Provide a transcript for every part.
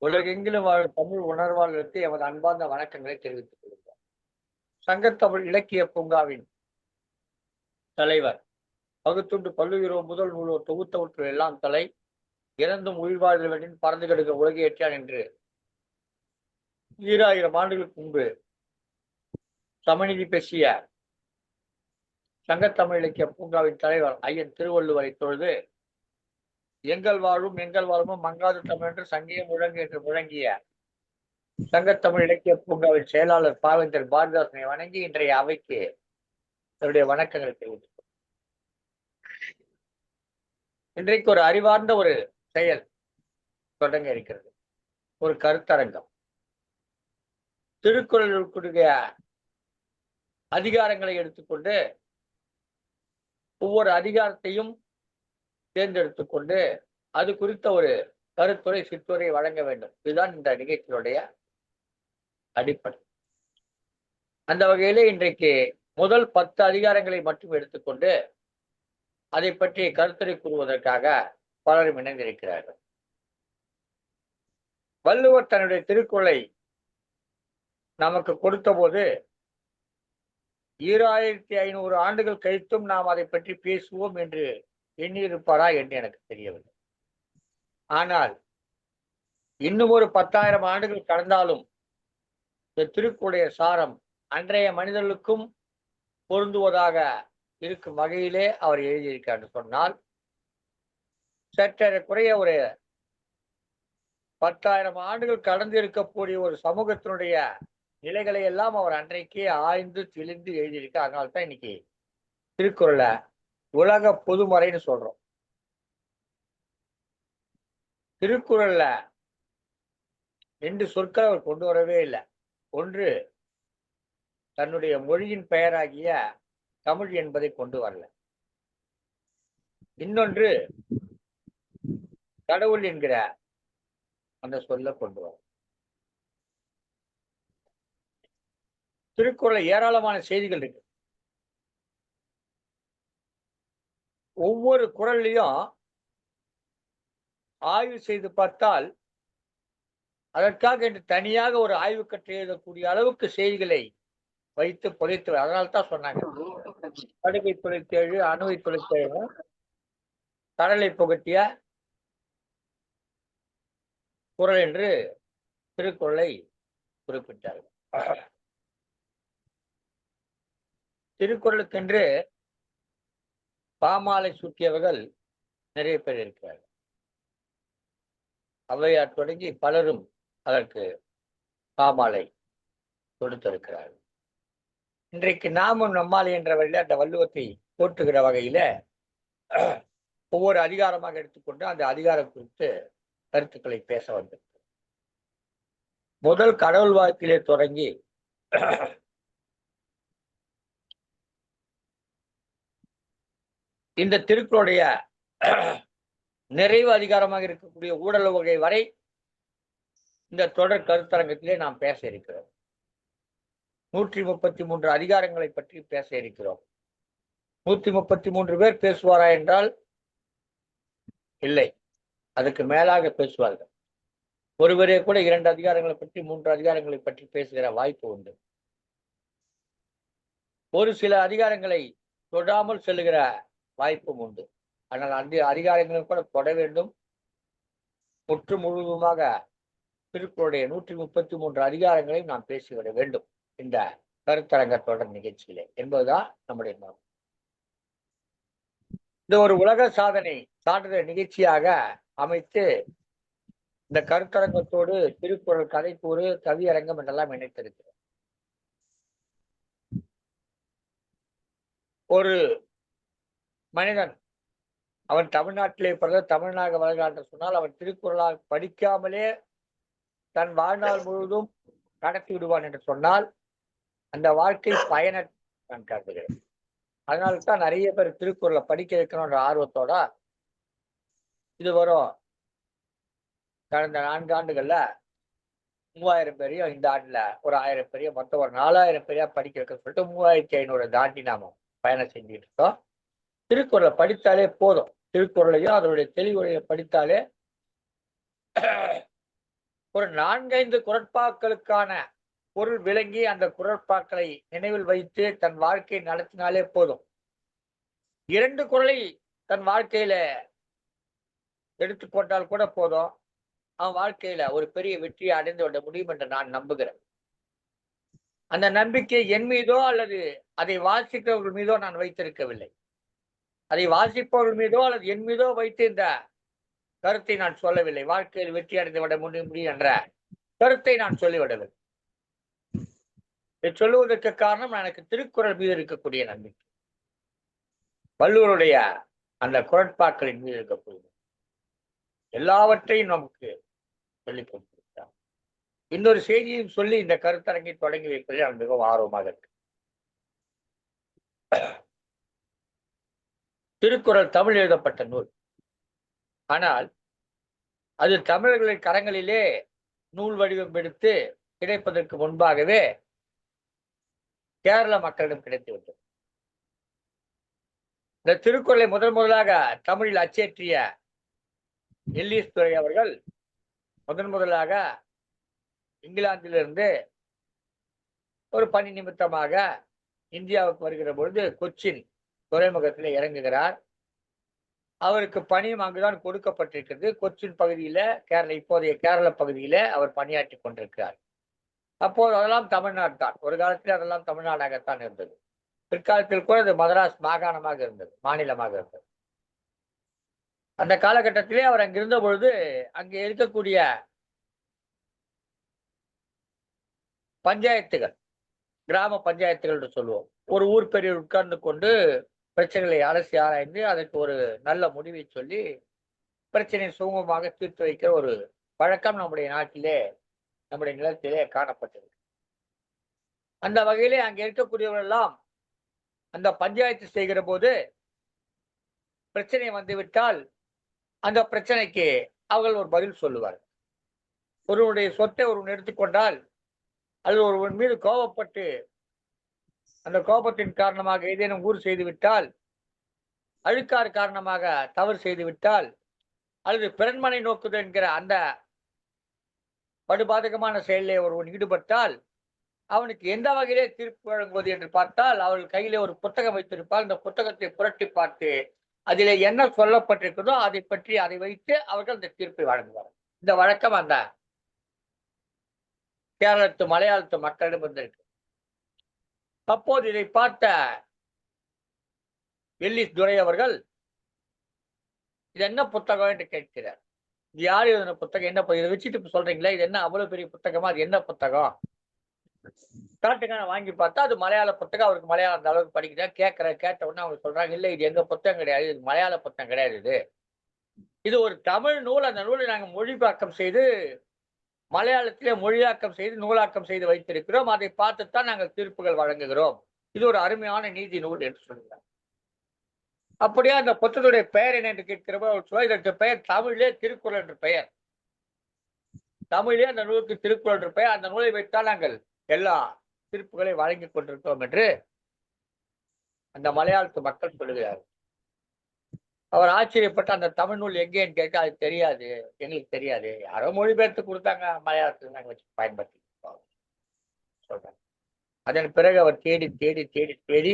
உலகெங்கிலும் வாழும் தமிழ் உணர்வாளர்களுக்கு எமது அன்பார்ந்த வணக்கங்களை தெரிவித்துக் கொள்கிறோம். சங்கத்தமிழ் இலக்கிய பூங்காவின் தலைவர் பகுத்துண்டு பல்லுயிரோம் முதல் நூலோர் தொகுத்தவற்றுள் எல்லாம் தலை இறந்தும் உயிர்வாழ்வனின் பறந்து கெடுக்க உலகையேற்றான் என்று 2000 ஆண்டுகளுக்கு முன்பு சமநிதி பேசிய சங்கத்தமிழ் இலக்கிய பூங்காவின் தலைவர் ஐயன் திருவள்ளுவரை தொழுது எங்கள் வாழும் மங்காது தமிழ் என்று சங்கியம் முழங்கு என்று முழங்கிய சங்கத்தமிழ் இலக்கிய பூங்காவின் செயலாளர் பாவேந்தர் பாரதிதாசனை வணங்கி இன்றைய அவைக்கு தன்னுடைய வணக்கங்களை தெரிவித்துக் இன்றைக்கு ஒரு அறிவார்ந்த ஒரு செயல் தொடங்க இருக்கிறது. ஒரு கருத்தரங்கம். திருக்குறளுடைய அதிகாரங்களை எடுத்துக்கொண்டு ஒவ்வொரு அதிகாரத்தையும் தேர்ந்தெடுத்துக்கொண்டு அது குறித்த ஒரு கருத்துரை சிற்றுரை வழங்க வேண்டும். இதுதான் இந்த நிகழ்ச்சியினுடைய அடிப்படை. அந்த வகையிலே இன்றைக்கு முதல் 10 அதிகாரங்களை மட்டும் எடுத்துக்கொண்டு அதை பற்றி கருத்துரை கூறுவதற்காக பலரும் இணைந்திருக்கிறார்கள். வள்ளுவர் தன்னுடைய திருக்குறளை நமக்கு கொடுத்த போது 2500 ஆண்டுகள் கழித்தும் நாம் அதை பற்றி பேசுவோம் என்று எண்ணியிருப்பாரா என்று எனக்கு தெரியவில்லை. ஆனால் இன்னும் ஒரு 10,000 ஆண்டுகள் கடந்தாலும் இந்த திருக்குறளுடைய சாரம் அன்றைய மனிதர்களுக்கும் பொருந்துவதாக இருக்கும் வகையிலே அவர் எழுதியிருக்கார் என்று சொன்னால் சற்றேறக்குறைய ஒரு 10,000 ஆண்டுகள் கடந்து இருக்கக்கூடிய ஒரு சமூகத்தினுடைய நிலைகளை எல்லாம் அவர் அன்றைக்கே ஆய்ந்து தெளிந்து எழுதியிருக்கார். அதனால்தான் இன்னைக்கு திருக்குறளை உலக பொதுமறைன்னு சொல்றோம். திருக்குறள்ல 2 சொற்கள் அவர் கொண்டு வரவே இல்லை. ஒன்று தன்னுடைய மொழியின் பெயராகிய தமிழ் என்பதை கொண்டு வரல. இன்னொன்று கடவுள் என்கிற அந்த சொல்ல கொண்டு வர. திருக்குறள் ஏராளமான செய்திகள் இருக்கு. ஒவ்வொரு குறள்லையும் ஆய்வு செய்து பார்த்தால் அதற்காக என்று தனியாக ஒரு ஆய்வு கற்று எழுதக்கூடிய அளவுக்கு செய்திகளை வைத்து புதைத்து. அதனால்தான் சொன்னாங்க கடுகை துளைத்தேழு அணுவை துளைத்தேழு கடலை புகட்டிய குறள் என்று திருக்குறளை குறிப்பிட்டார்கள். திருக்குறளுக்கென்று பாமாலை சூட்டியவர்கள் நிறைய பேர் இருக்கிறார்கள். ஔவையார் தொடங்கி பலரும் அதற்கு பாமாலை தொடுத்திருக்கிறார்கள். இன்றைக்கு நாமும் நம்மால் என்ற வழியில் அந்த வள்ளுவத்தை போற்றுகிற வகையில ஒவ்வொரு அதிகாரமாக எடுத்துக்கொண்டு அந்த அதிகாரம் குறித்து கருத்துக்களை பேச வந்திருக்கு. முதல் கடவுள் வாழ்க்கையிலே தொடங்கி இந்த திருக்குறளுடைய நிறைவு அதிகாரமாக இருக்கக்கூடிய ஊடல் வகை வரை இந்த தொடர் கருத்தரங்கத்திலே நாம் பேச இருக்கிறோம். 133 அதிகாரங்களை பற்றி பேச இருக்கிறோம். 133 பேர் பேசுவாரா என்றால் இல்லை, அதுக்கு மேலாக பேசுவார்கள். ஒருவரே கூட 2 அதிகாரங்களை பற்றி 3 அதிகாரங்களை பற்றி பேசுகிற வாய்ப்பு உண்டு. ஒரு சில அதிகாரங்களை தொடாமல் செல்லுகிற வாய்ப்பும் உண்டு. ஆனால் அந்த அதிகாரங்களும் கூட தொட வேண்டும். முற்று முழுவதுமாக திருக்குறளுடைய 133 அதிகாரங்களையும் நாம் பேசிவிட வேண்டும் இந்த கருத்தரங்க தொடர் நிகழ்ச்சியிலே என்பதுதான் நம்முடைய நோக்கம். இந்த ஒரு உலக சாதனை சான்றிதழ் நிகழ்ச்சியாக அமைத்து இந்த கருத்தரங்கத்தோடு திருக்குறள் கதைக்கூறு கவியரங்கம் என்றெல்லாம் இணைத்திருக்கிறோம். ஒரு மனிதன் அவன் தமிழ்நாட்டிலே பிறந்த தமிழ்நாடு வளர்காட்ட சொன்னால் அவன் திருக்குறளால் படிக்காமலே தன் வாழ்நாள் முழுவதும் நடத்தி விடுவான் என்று சொன்னால் அந்த வாழ்க்கை பயனற்ற நான் கருதுகிறேன். அதனால்தான் நிறைய பேர் திருக்குறளை படிக்க வைக்கணும்ன்ற ஆர்வத்தோட இது வரும். கடந்த 4 ஆண்டுகள்ல 3000 பேரையும், இந்த ஆண்டுல ஒரு 1000 பேரையும், மொத்தம் ஒரு 4000 பேரையா படிக்க வைக்க சொல்லிட்டு 3500 தாண்டி நாம பயணம் செஞ்சுட்டு இருக்கோம். திருக்குறளை படித்தாலே போதும். திருக்குறளையும் அதனுடைய தெளிவுரையை படித்தாலே ஒரு 4-5 குறட்பாக்களுக்கான பொருள் விளங்கி அந்த குறட்பாக்களை நினைவில் வைத்து தன் வாழ்க்கையை நடத்தினாலே போதும். 2 குறளை தன் வாழ்க்கையில எடுத்துக்கொண்டால் கூட போதும். அவன் வாழ்க்கையில ஒரு பெரிய வெற்றியை அடைந்து விட முடியும் என்று நான் நம்புகிறேன். அந்த நம்பிக்கை என் மீதோ அல்லது அதை வாசிக்கிறவர்கள் மீதோ நான் வைத்திருக்கவில்லை. அதை வாசிப்பவர்கள் மீதோ அல்லது என் மீதோ வைத்து இந்த கருத்தை நான் சொல்லவில்லை. வாழ்க்கையில் வெற்றி அடைந்து விட முடியும் என்ற கருத்தை நான் சொல்லிவிடவில்லை. இதை சொல்லுவதற்கு காரணம் எனக்கு திருக்குறள் மீது இருக்கக்கூடிய நம்பிக்கை. வள்ளுவருடைய அந்த குறட்பாக்களின் மீது இருக்கக்கூடிய எல்லாவற்றையும் நமக்கு சொல்லிக் கொடுத்திருக்கிறார். இன்னொரு செய்தியும் சொல்லி இந்த கருத்தரங்கை தொடங்கி வைப்பதில் நான் மிகவும் ஆர்வமாக இருக்கு. திருக்குறள் தமிழ் எழுதப்பட்ட நூல். ஆனால் அது தமிழர்களின் கரங்களிலே நூல் வடிவம் எடுத்து கிடைப்பதற்கு முன்பாகவே கேரள மக்களிடம் கிடைத்துவிட்டது. இந்த திருக்குறளை முதலாக தமிழில் அச்சேற்றிய எல்லிஸ் துரை அவர்கள் முதலாக இங்கிலாந்திலிருந்து ஒரு பணி நிமித்தமாக இந்தியாவுக்கு வருகிற பொழுது கொச்சின் துறைமுகத்தில் இறங்குகிறார். அவருக்கு பணியும் அங்குதான் கொடுக்கப்பட்டிருக்கிறது. கொச்சின் பகுதியில இப்போதைய கேரள பகுதியில அவர் பணியாற்றி கொண்டிருக்கிறார். அப்போது அதெல்லாம் தமிழ்நாடு தான். ஒரு காலத்தில் அதெல்லாம் தமிழ்நாடாகத்தான் இருந்தது. பிற்காலத்தில் கூட அது மதராஸ் மாகாணமாக இருந்தது, மாநிலமாக இருந்தது. அந்த காலகட்டத்திலே அவர் அங்கிருந்த பொழுது அங்கே இருக்கக்கூடிய பஞ்சாயத்துகள், கிராம பஞ்சாயத்துகள் என்று சொல்லுவோம், ஒரு ஊர் பெரியவர் உட்கார்ந்து கொண்டு பிரச்சனைகளை அலசி ஆராய்ந்து அதற்கு ஒரு நல்ல முடிவை சொல்லி பிரச்சனையை சுமூகமாக தீர்த்து வைக்கிற ஒரு பழக்கம் நம்முடைய நாட்டிலே, நம்முடைய நிலத்திலே காணப்பட்டது. அந்த வகையிலே அங்கே இருக்கக்கூடியவர்கள் எல்லாம் அந்த பஞ்சாயத்து செய்கிற போது பிரச்சனை வந்துவிட்டால் அந்த பிரச்சனைக்கு அவர்கள் ஒரு பதில் சொல்லுவார். ஒருவனுடைய சொத்தை ஒருவன் எடுத்துக்கொண்டால் அல்லது ஒருவன் மீது கோபப்பட்டு அந்த கோபத்தின் காரணமாக ஏதேனும் ஊர் செய்து விட்டால், அழுக்காறு காரணமாக தவறு செய்து விட்டால், அல்லது பிறன்மனை நோக்குதல் என்கிற அந்த படுபாதகமான செயலிலே ஒருவன் ஈடுபட்டால் அவனுக்கு எந்த வகையிலே தீர்ப்பு வழங்குவது என்று பார்த்தால், அவர்கள் கையிலே ஒரு புத்தகம் வைத்திருப்பால். இந்த புத்தகத்தை புரட்டி பார்த்து அதிலே என்ன சொல்லப்பட்டிருக்கிறதோ அதை வைத்து அவர்கள் இந்த தீர்ப்பை வழங்குவார்கள். இந்த வழக்கம் அந்த கேரளத்து மலையாளத்து மக்களிடம் வந்திருக்கு. அப்போது இதை பார்த்த எல்லிஸ் துரை அவர்கள், இது என்ன புத்தகம் என்று கேட்கிறார். இது யார் எழுதின புத்தகம்? என்ன இதை வச்சுட்டு சொல்றீங்களா? இது என்ன அவ்வளவு பெரிய புத்தகமா? அது என்ன புத்தகம்? காட்டுக்கான வாங்கி பார்த்தா அது மலையாள புத்தகம். அவருக்கு மலையாளம் அந்த அளவுக்கு படிக்கிறேன். கேட்ட உடனே அவங்க சொல்றாங்க, இல்ல இது எங்க புத்தகம் கிடையாது, இது மலையாள புத்தகம் கிடையாது, இது ஒரு தமிழ் நூல். அந்த நூலை நாங்கள் மொழிபாக்கம் செய்து மலையாளத்திலே மொழியாக்கம் செய்து நூலாக்கம் செய்து வைத்திருக்கிறோம். அதை பார்த்துத்தான் நாங்கள் தீர்ப்புகள் வழங்குகிறோம். இது ஒரு அருமையான நீதி நூல் என்று சொல்கிறார். அப்படியே அந்த புத்தகத்துடைய பெயர் என்ன என்று கேட்கிறப்ப இதற்கு பெயர் தமிழிலே திருக்குறள் என்று பெயர். தமிழே அந்த நூலுக்கு திருக்குறள் என்று பெயர். அந்த நூலை வைத்தால் நாங்கள் எல்லா தீர்ப்புகளை வழங்கி கொண்டிருக்கிறோம் என்று அந்த மலையாளத்து மக்கள் சொல்லுகிறார்கள். அவர் ஆச்சரியப்பட்ட அந்த தமிழ் நூல் எங்கேன்னு கேட்க, அது தெரியாது, எங்களுக்கு தெரியாது, யாரோ மொழிபெயர்த்து கொடுத்தாங்க, மலையாளத்தில் நாங்கள் வச்சு பயன்படுத்தி சொல்றாங்க. அதன் பிறகு அவர் தேடி தேடி தேடி தேடி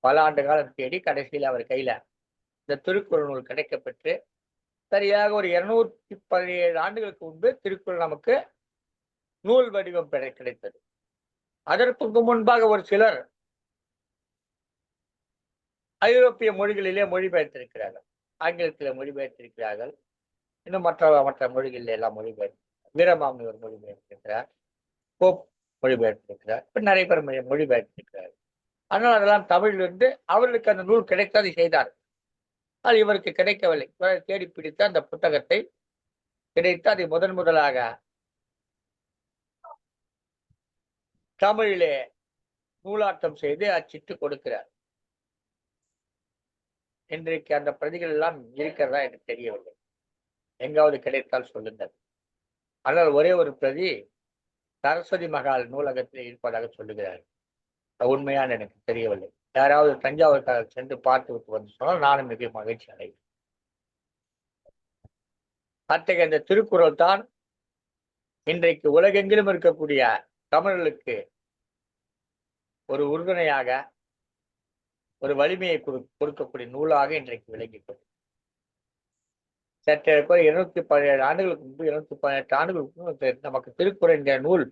பல ஆண்டு காலம் தேடி கடைசியில் அவர் கையில இந்த திருக்குறள் நூல் கிடைக்கப்பெற்று சரியாக ஒரு 217 ஆண்டுகளுக்கு முன்பு திருக்குறள் நமக்கு நூல் வடிவம் கிடைத்தது. அதற்கு முன்பாக ஒரு சிலர் ஐரோப்பிய மொழிகளிலே மொழிபெயர்த்திருக்கிறார்கள், ஆங்கிலத்திலே மொழிபெயர்த்திருக்கிறார்கள், இன்னும் மற்ற மொழிகளில் எல்லாம் வீரமாமுனிவர் மொழிபெயர்த்திருக்கிறார், போப் மொழிபெயர்த்திருக்கிறார், இப்ப நிறைய பேர் மொழிபெயர்த்திருக்கிறார். ஆனால் அதெல்லாம் தமிழிலிருந்து அவர்களுக்கு அந்த நூல் கிடைத்ததை செய்தார். அது இவருக்கு கிடைக்கவில்லை. தேடி பிடித்து அந்த புத்தகத்தை கிடைத்து அதை முதலாக தமிழிலே நூலாக்கம் செய்து அச்சிட்டு கொடுக்கிறார். இன்றைக்கு அந்த பிரதிகள் எல்லாம் இருக்கிறதா என்று தெரியவில்லை. எங்காவது கிடைத்தால் சொல்லுங்கள். ஆனால் ஒரே ஒரு பிரதி சரஸ்வதி மகால் நூலகத்தில் இருப்பதாக சொல்லுகிறார். உண்மையான எனக்கு தெரியவில்லை. யாராவது தஞ்சாவூருக்காக சென்று பார்த்து விட்டு வந்து சொன்னால் நானும் மிக மகிழ்ச்சி அடைவேன். அத்தகைய இந்த திருக்குறள் தான் இன்றைக்கு உலகெங்கிலும் இருக்கக்கூடிய தமிழர்களுக்கு ஒரு உறுதுணையாக, ஒரு வலிமையை கொடுக்கக்கூடிய நூலாக இன்றைக்கு விளங்கிக் சற்ற 217 ஆண்டுகளுக்கு முன்பு, 218 ஆண்டுகளுக்கு முன்பு நமக்கு திருக்குறள் என்ற நூல்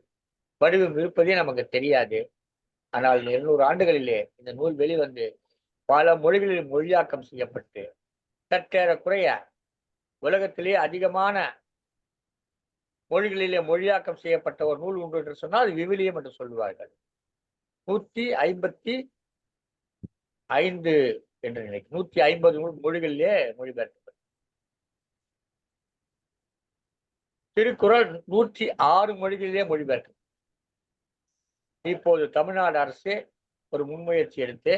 வடிவம் இருப்பதே நமக்கு தெரியாது. ஆனால் 200 ஆண்டுகளிலே இந்த நூல் வெளிவந்து பல மொழிகளில் மொழியாக்கம் செய்யப்பட்டு சற்றேறக்குறைய உலகத்திலே அதிகமான மொழிகளிலே மொழியாக்கம் செய்யப்பட்ட ஒரு நூல் உண்டு என்று சொன்னால் அது விவிலியம் என்று சொல்லுவார்கள். 155 என்று நினைக்கிறேன். 150 மொழிகளிலே மொழிபெயர்க்கப்பட்டது. திருக்குறள் 106 மொழிகளிலே மொழிபெயர்க்கப்பட்டது. இப்போது தமிழ்நாடு அரசு ஒரு முன்முயற்சி எடுத்து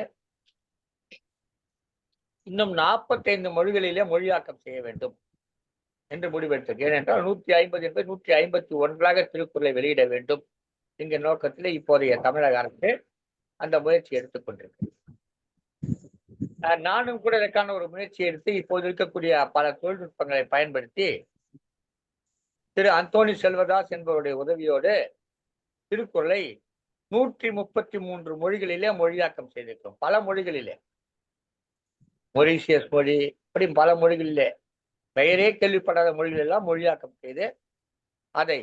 இன்னும் 45 மொழிகளிலே மொழியாக்கம் செய்ய வேண்டும் என்று முடிவெடுத்தது. ஏனென்றால் 150 என்பது 151 திருக்குறளை வெளியிட வேண்டும் என்கிற நோக்கத்தில் இப்போதைய தமிழக அரசு அந்த முயற்சி எடுத்துக் கொண்டிருக்கு. நானும் கூட இதற்கான ஒரு முயற்சி எடுத்து இப்போது இருக்கக்கூடிய பல தொழில்நுட்பங்களை பயன்படுத்தி திரு அந்தோணி செல்வதாஸ் என்பவருடைய உதவியோடு திருக்குறளை 133 மொழிகளிலே மொழியாக்கம் செய்திருக்கிறோம். பல மொழிகளிலே, மொரீசியஸ் மொழி, இப்படி பல மொழிகளிலே, பெயரே கேள்விப்படாத மொழிகள் எல்லாம் மொழியாக்கம் செய்து அதை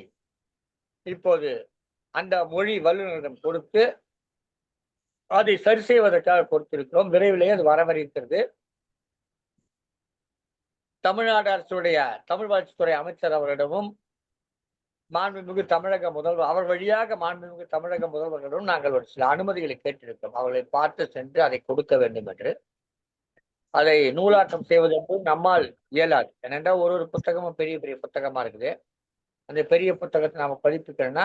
இப்போது அந்த மொழி வல்லுநரிடம் கொடுத்து அதை சரி செய்வதற்காக கொடுத்திருக்கிறோம். விரைவிலேயே அது வரவிருக்கிறது. தமிழ்நாடு அரசுடைய தமிழ் வளர்ச்சித்துறை அமைச்சர் அவரிடமும் மாண்புமிகு தமிழக முதல்வர் அவர் வழியாக மாண்புமிகு தமிழக முதல்வர்களிடம் நாங்கள் ஒரு சில அனுமதிகளை கேட்டிருக்கிறோம். அவர்களை பார்த்து சென்று அதை கொடுக்க வேண்டும் என்று. அதை நூலாக்கம் செய்வது என்று நம்மால் இயலாது. ஏனென்றால் ஒரு புத்தகமும் பெரிய பெரிய புத்தகமா இருக்குது. அந்த பெரிய புத்தகத்தை நாம பதிப்பிக்கணும்னா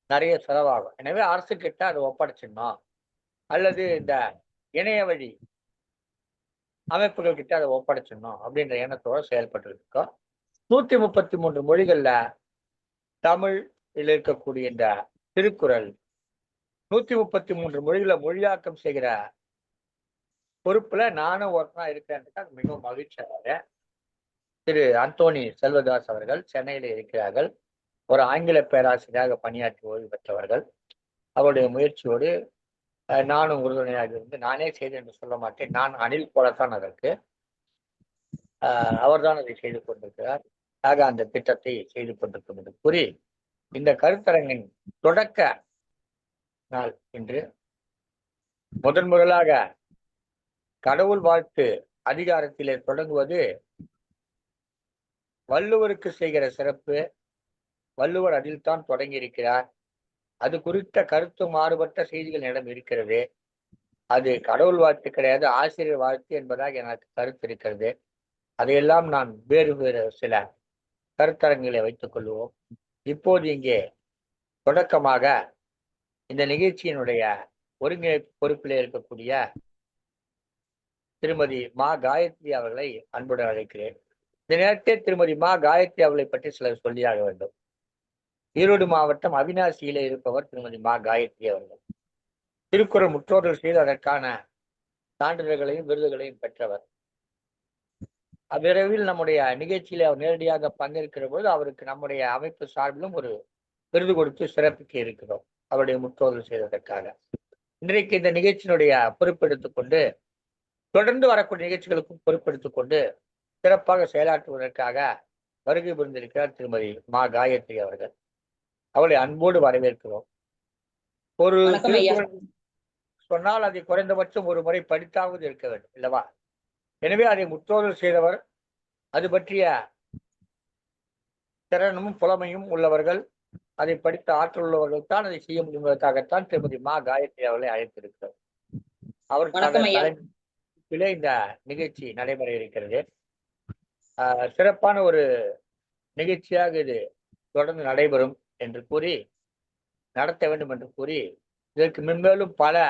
நிறைய செலவாகும். எனவே அரசு கிட்ட அதை ஒப்படைச்சிடணும், அல்லது இந்த இணைய வழி அமைப்புகள் கிட்ட அதை ஒப்படைச்சிடணும் அப்படின்ற எண்ணத்தோட செயல்பட்டு இருக்கோம். 133 மொழிகள்ல தமிழில் இருக்கக்கூடிய இந்த திருக்குறள் 133 மொழிகளை மொழியாக்கம் செய்கிற பொறுப்புல நானும் ஒருத்தனா இருக்கேன். மிகவும் மகிழ்ச்சியாக திரு அந்தோணி செல்வதாஸ் அவர்கள் சென்னையில இருக்கிறார்கள். ஒரு ஆங்கில பேராசிரியராக பணியாற்றி ஓய்வு பெற்றவர்கள். அவருடைய முயற்சியோடு நானும் உறுதுணையாக இருந்து, நானே செய்தேன் என்று சொல்ல மாட்டேன், நான் அணில் போலத்தான் அதற்கு அவர்தான் அதை செய்து கொண்டிருக்கிறார். ஆக அந்த திட்டத்தை செய்து கொண்டிருக்கும் என்று கூறி இந்த கருத்தரங்கின் தொடக்க நாள் இன்று முதலாக கடவுள் வாழ்த்து அதிகாரத்திலே தொடங்குவது வள்ளுவருக்கு செய்கிற சிறப்பு. வள்ளுவர் அதில் தான் தொடங்கி இருக்கிறார். அது குறித்த கருத்து மாறுபட்ட செய்திகள் இடம் இருக்கிறது. அது கடவுள் வாழ்த்து கிடையாது, ஆசிரியர் வாழ்த்து என்பதாக எனக்கு கருத்து இருக்கிறது. அதையெல்லாம் நான் வேறு வேறு சில கருத்தரங்களை வைத்துக் கொள்வோம். இப்போது இங்கே தொடக்கமாக இந்த நிகழ்ச்சியினுடைய ஒருங்கிணைப்பு பொறுப்பில் இருக்கக்கூடிய திருமதி மா காயத்ரி அவர்களை அன்புடன் அழைக்கிறேன். இந்த நேரத்தில் திருமதி மா காயத்ரி அவர்களை பற்றி சிலர் சொல்லியாக வேண்டும். ஈரோடு மாவட்டம் அவினாசியிலே இருப்பவர் திருமதி மா காயத்ரி அவர்கள். திருக்குறள் முற்றோதல் செய்து அதற்கான சான்றிதழ்களையும் விருதுகளையும் பெற்றவர். அவ்விரைவில் நம்முடைய நிகழ்ச்சியில அவர் நேரடியாக பங்கேற்கிற போது அவருக்கு நம்முடைய அமைப்பு சார்பிலும் ஒரு விருது கொடுத்து சிறப்பிக்க இருக்கிறோம், அவருடைய முற்றோதல் செய்ததற்காக. இன்றைக்கு இந்த நிகழ்ச்சியினுடைய பொறுப்பெடுத்துக் கொண்டு தொடர்ந்து வரக்கூடிய நிகழ்ச்சிகளுக்கும் பொறுப்பெடுத்துக் கொண்டு சிறப்பாக செயலாற்றுவதற்காக வருகை புரிந்திருக்கிறார் திருமதி மா காயத்ரி அவர்கள். அவளை அன்போடு வரவேற்கிறோம். ஒரு சொன்னால் அதை குறைந்தபட்சம் ஒரு முறை படித்தாவது இருக்க வேண்டும் இல்லவா? எனவே அதை முற்றோதல் செய்தவர், அது பற்றிய திறனும் புலமையும் உள்ளவர்கள், அதை படித்த ஆற்றல் உள்ளவர்கள் தான் அதை செய்ய முடியுவதற்காகத்தான் திருமதி மா காயத்ரி அவர்களை அழைத்திருக்கிறார். அவருக்காக இந்த நிகழ்ச்சி நடைபெற இருக்கிறது. சிறப்பான ஒரு நிகழ்ச்சியாக இது தொடர்ந்து நடைபெறும் என்று கூறி, நடத்த வேண்டும் என்று கூறி, இதற்கு மென்மேலும் பல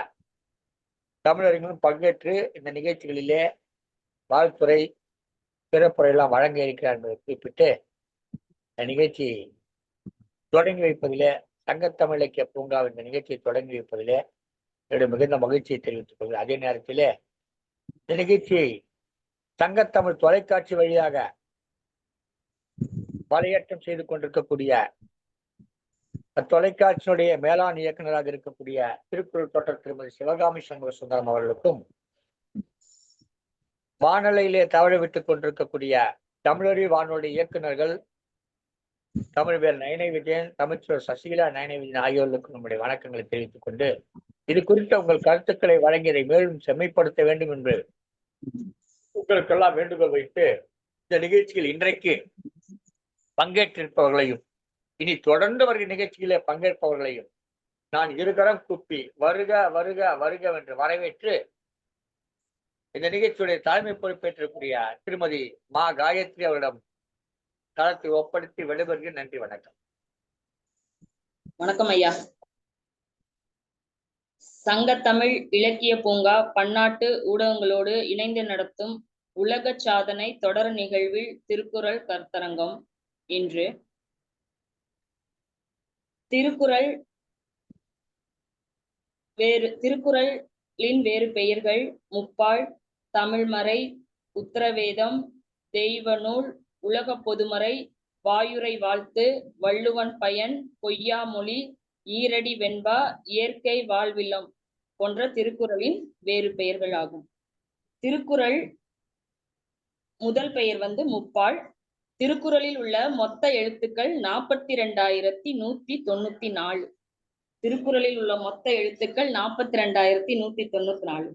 தமிழர்களும் பங்கேற்று இந்த நிகழ்ச்சிகளிலே வாழ்த்துறை சிறப்புரையெல்லாம் வழங்க இருக்கிறார் என்பதை குறிப்பிட்டு இந்த நிகழ்ச்சி தொடங்கி வைப்பதிலே, சங்கத்தமிழ் இலக்கிய பூங்கா இந்த நிகழ்ச்சியை தொடங்கி வைப்பதிலே என்னுடைய மிகுந்த மகிழ்ச்சியை தெரிவித்துக் கொள்கிறேன். அதே நேரத்திலே இந்த நிகழ்ச்சியை சங்கத்தமிழ் தொலைக்காட்சி வழியாக வலையேற்றம் செய்து கொண்டிருக்கக்கூடிய அத்தொலைக்காட்சியினுடைய மேலாண் இயக்குநராக இருக்கக்கூடிய திருக்குறள் தோட்ட திருமதி சிவகாமி சண்முக சுந்தரம் அவர்களுக்கும், வானொலியிலே தவற விட்டுக் கொண்டிருக்கக்கூடிய தமிழறி வானொலி இயக்குநர்கள் தமிழ்வேல் நயனை விஜயன், தமிழ்ச்சூர் சசிகலா நயனை விஜயன் ஆகியோர்களுக்கும் நம்முடைய வணக்கங்களை தெரிவித்துக் கொண்டு, இது குறித்த உங்கள் கருத்துக்களை வழங்கியதை மேலும் செம்மைப்படுத்த வேண்டும் என்று உங்களுக்கெல்லாம் வேண்டுகோள் வைத்து, இந்த நிகழ்ச்சியில் இன்றைக்கு பங்கேற்றிருப்பவர்களையும் இனி தொடர்ந்து வருகிற நிகழ்ச்சியிலே பங்கேற்பவர்களையும் நான் இருகரம் கூப்பி வருக வருக வருக என்று வரவேற்று, இந்த நிகழ்ச்சியுடைய தலைமை பொறுப்பேற்றக்கூடிய திருமதி மா காயத்ரி அவரிடம் தளத்தை ஒப்படைத்து விடைபெறுகிறேன். நன்றி, வணக்கம். வணக்கம் ஐயா. சங்க தமிழ் இலக்கிய பூங்கா பன்னாட்டு ஊடகங்களோடு இணைந்து நடத்தும் உலக சாதனை தொடர் நிகழ்வில் திருக்குறள் கருத்தரங்கம். இன்று திருக்குறளின் வேறு பெயர்கள்: முப்பால், தமிழ்மறை, உத்தரவேதம், தெய்வ நூல், உலக பொதுமறை, வாயுரை வாழ்த்து, வள்ளுவன் பயன், பொய்யாமொழி, ஈரடி வெண்பா, இயற்கை வாழ்வில்லம் போன்ற திருக்குறளின் வேறு பெயர்கள் ஆகும். திருக்குறள் முதல் பெயர் முப்பால். திருக்குறளில் உள்ள மொத்த எழுத்துக்கள் 42,194. திருக்குறளில் உள்ள மொத்த எழுத்துக்கள் 42,194.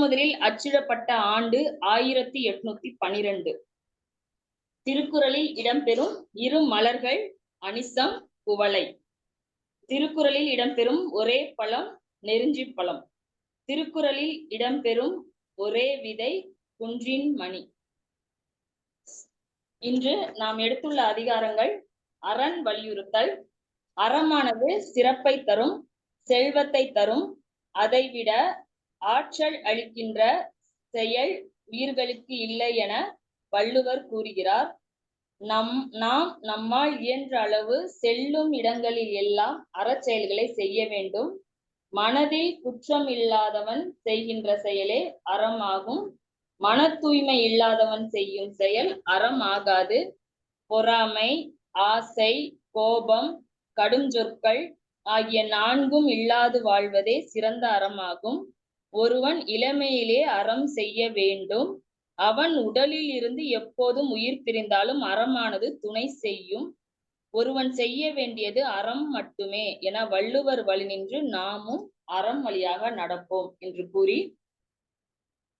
முதலில் அச்சிடப்பட்ட ஆண்டு 1812. திருக்குறளில் இடம்பெறும் இரு மலர்கள் அனிசம், குவளை. திருக்குறளில் இடம்பெறும் ஒரே பழம் நெருஞ்சி பழம். திருக்குறளில் இடம்பெறும் ஒரே விதை குன்றின் மணி. இன்று நாம் எடுத்துள்ள அதிகாரங்கள்: அரண் வலியுறுத்தல். அறமானது சிறப்பை தரும், செல்வத்தை தரும், அதைவிட ஆற்றல் அளிக்கின்ற செயல் உயிர்களுக்கு இல்லை என வள்ளுவர் கூறுகிறார். நாம் நம்மால் இயன்ற அளவு செல்லும் இடங்களில் எல்லாம் அறச்செயல்களை செய்ய வேண்டும். மனதில் குற்றம் இல்லாதவன் செய்கின்ற செயலே அறம் ஆகும். மன தூய்மை இல்லாதவன் செய்யும் செயல் அறம் ஆகாது. பொறாமை, ஆசை, கோபம், கடும் சொற்கள் ஆகிய 4ம் இல்லாது வாழ்வதே சிறந்த அறமாகும். ஒருவன் இளமையிலே அறம் செய்ய வேண்டும். அவன் உடலில் இருந்து எப்போதும் உயிர் பிரிந்தாலும் அறமானது துணை செய்யும். ஒருவன் செய்ய வேண்டியது அறம் மட்டுமே என வள்ளுவர் வழி நின்று நாமும் அறம் வழியாக நடப்போம் என்று கூறி,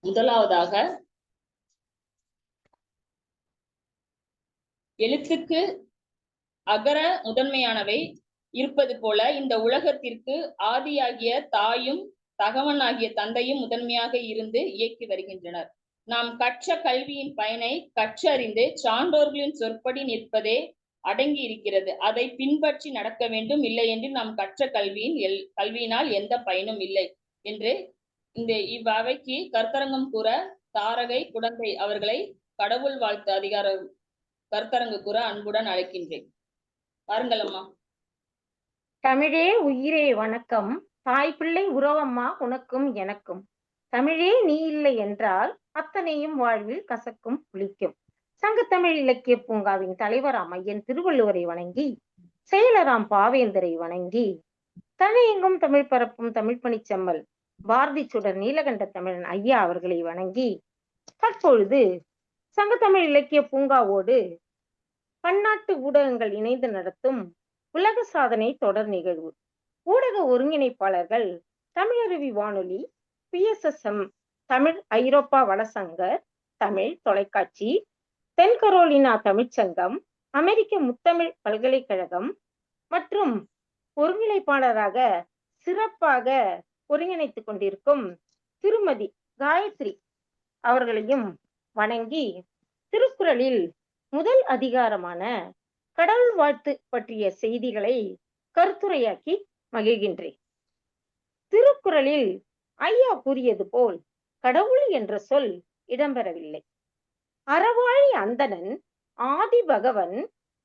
முதலாவதாக எழுத்துக்கு அகர முதன்மையானவை இருப்பது போல இந்த உலகத்திற்கு ஆதியாகிய தாயும் தகவனாகிய தந்தையும் முதன்மையாக இருந்து இயக்கி வருகின்றனர். நாம் கற்ற கல்வியின் பயனை கற்றறிந்து சான்றோர்களின் சொற்படி நிற்பதே அடங்கி இருக்கிறது. அதை பின்பற்றி நடக்க வேண்டும். இல்லை என்று நாம் கற்ற கல்வியினால் எந்த பயனும் இல்லை என்று இவ்வவைக்கு கருத்தரங்கம் கூற தாரகை குடந்தை அவர்களை கடவுள் வாழ்த்து அதிகார கருத்தரங்கு கூற அன்புடன் அழைக்கின்றேன். பாருங்கள் அம்மா. தமிழே உயிரே வணக்கம். தாய் பிள்ளை உறவம்மா உனக்கும் எனக்கும். தமிழே நீ இல்லை என்றால் அத்தனையும் வாழ்வில் கசக்கும் புளிக்கும். சங்கத்தமிழ் இலக்கிய பூங்காவின் தலைவராம் ஐயன் திருவள்ளுவரை வணங்கி, செயலராம் பாவேந்தரை வணங்கி, தனையெங்கும் தமிழ் பரப்பும் தமிழ் பணிச்செம்மல் பாரதி சுடர் நீலகண்ட தமிழன் ஐயா அவர்களை வணங்கி, தற்பொழுது சங்கத்தமிழ் இலக்கிய பூங்காவோடு பன்னாட்டு ஊடகங்கள் இணைந்து நடத்தும் உலக சாதனை தொடர் நிகழ்வு. ஊடக ஒருங்கிணைப்பாளர்கள் தமிழருவி வானொலி, PSSM தமிழ் ஐரோப்பா வளசங்கர் தமிழ் தொலைக்காட்சி, தென் கரோலினா தமிழ்ச்சங்கம், அமெரிக்க முத்தமிழ் பல்கலைக்கழகம் மற்றும் ஒருங்கிணைப்பாளராக சிறப்பாக ஒருங்கிணைத்துக் கொண்டிருக்கும் திருமதி காயத்ரி அவர்களையும் வணங்கி, திருக்குறளில் முதல் அதிகாரமான கடவுள் வாழ்த்து பற்றிய செய்திகளை கருத்துரையாக்கி மகிழ்கின்றேன். திருக்குறளில் ஐயா கூறியது போல் கடவுள் என்ற சொல் இடம்பெறவில்லை. அறவாழி அந்தணன், ஆதி பகவன்,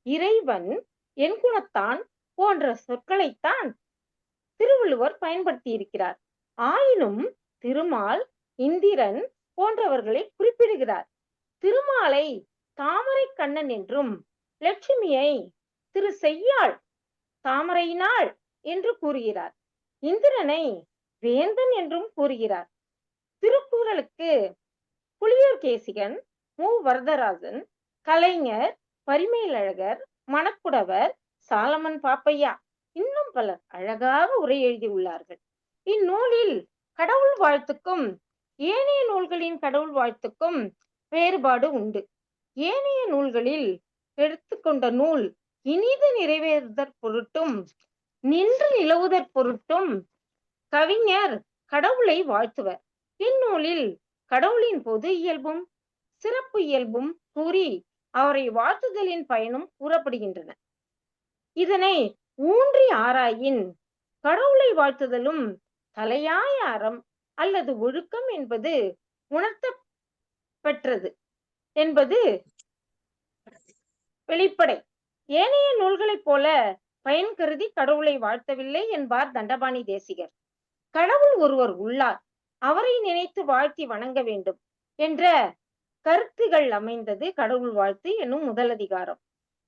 இறைவன், என் குணத்தான் போன்ற சொற்களைத்தான் திருவள்ளுவர் பயன்படுத்தி இருக்கிறார். ஆயினும் திருமால், இந்திரன் போன்றவர்களை குறிப்பிடுகிறார். திருமாலை தாமரை கண்ணன் என்றும், லட்சுமியை திரு செய்யாள் தாமரையினாள் என்று கூறுகிறார். இந்திரனை வேந்தன் என்றும் கூறுகிறார். திருக்குறளுக்கு புலியூர்கேசிகன், மு. வரதராஜன், கலைஞர், பரிமேலழகர், மணக்குடவர், சாலமன் பாப்பையா இன்னும் பலர் அழகாக உரை எழுதியுள்ளார்கள். இந்நூலில் கடவுள் வாழ்த்துக்கும் ஏனைய நூல்களின் கடவுள் வாழ்த்துக்கும் வேறுபாடு உண்டு. ஏனைய நூல்களில் எடுத்துக்கொண்ட நூல் இனிது நிறைவேறுதற் பொருட்டும் நின்று நிலவுதற் பொருட்டும் கவிஞர் கடவுளை வாழ்த்துவர். இந்நூலில் கடவுளின் பொது இயல்பும் சிறப்பு இயல்பும் கூறி அவரை வாழ்த்துதலின் பயனும் கூறப்படுகின்றன. இதனை ஊன்றி ஆராயின் கடவுளை வாழ்த்துதலும் தலையாய அறம் அல்லது ஒழுக்கம் என்பது உணர்த்த பெற்றது என்பது வெளிப்படை. ஏனைய நூல்களைப் போல பயன் கருதி கடவுளை வாழ்த்தவில்லை என்பார் தண்டபாணி தேசிகர். கடவுள் ஒருவர் உள்ளார், அவரை நினைத்து வாழ்த்தி வணங்க வேண்டும் என்ற கருத்துகள் அமைந்தது கடவுள் வாழ்த்து என்னும் முதலதிகாரம்.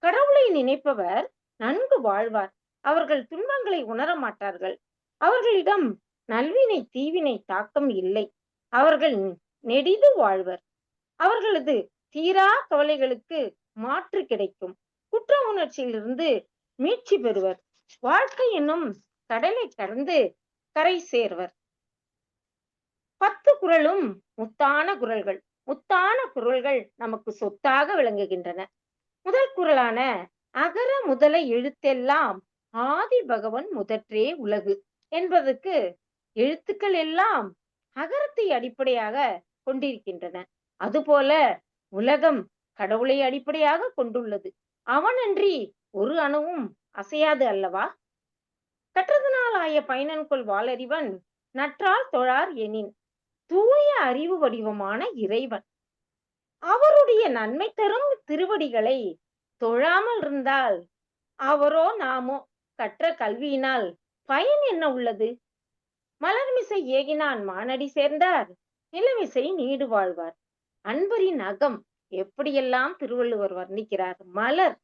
கடவுளை நினைப்பவர் நன்கு வாழ்வார். அவர்கள் துன்பங்களை உணர மாட்டார்கள். அவர்களிடம் நல்வினை தீவினை தாக்கம் இல்லை. அவர்கள் நெடிது வாழ்வர். அவர்களது தீரா கவலைகளுக்கு மாற்று கிடைக்கும். குற்ற உணர்ச்சியிலிருந்து மீட்சி பெறுவர். வாழ்க்கை என்னும் கடலை கடந்து கரை சேர்வர். 10 குறளும் முத்தான குறள்கள். முத்தான குறள்கள் நமக்கு சொத்தாக விளங்குகின்றன. முதல் குறளான அகர முதல எழுத்தெல்லாம் ஆதி பகவன் முதற்றே உலகு என்பதற்கு எழுத்துக்கள் எல்லாம் அகரத்தை அடிப்படையாக கொண்டிருக்கின்றன. அதுபோல உலகம் கடவுளை அடிப்படையாக கொண்டுள்ளது. அவனன்றி ஒரு அணுவும் அசையாது அல்லவா? கற்றதனால் ஆய பயனன்கொள் வாளறிவன் நற்றால் தொழார் எனின் தூய அறிவு வடிவமான இறைவன் அவருடைய நன்மை தரும் திருவடிகளை தொழாமல் இருந்தால் அவரோ நாமோ கற்ற கல்வியினால் பயன் என்ன உள்ளது? மலர்மிசை ஏகினான் மானடி சேர்ந்தார், நிலமிசை நீடு வாழ்வார். அன்பரின் அகம் எப்படியெல்லாம் திருவள்ளுவர் வர்ணிக்கிறார். மலர்,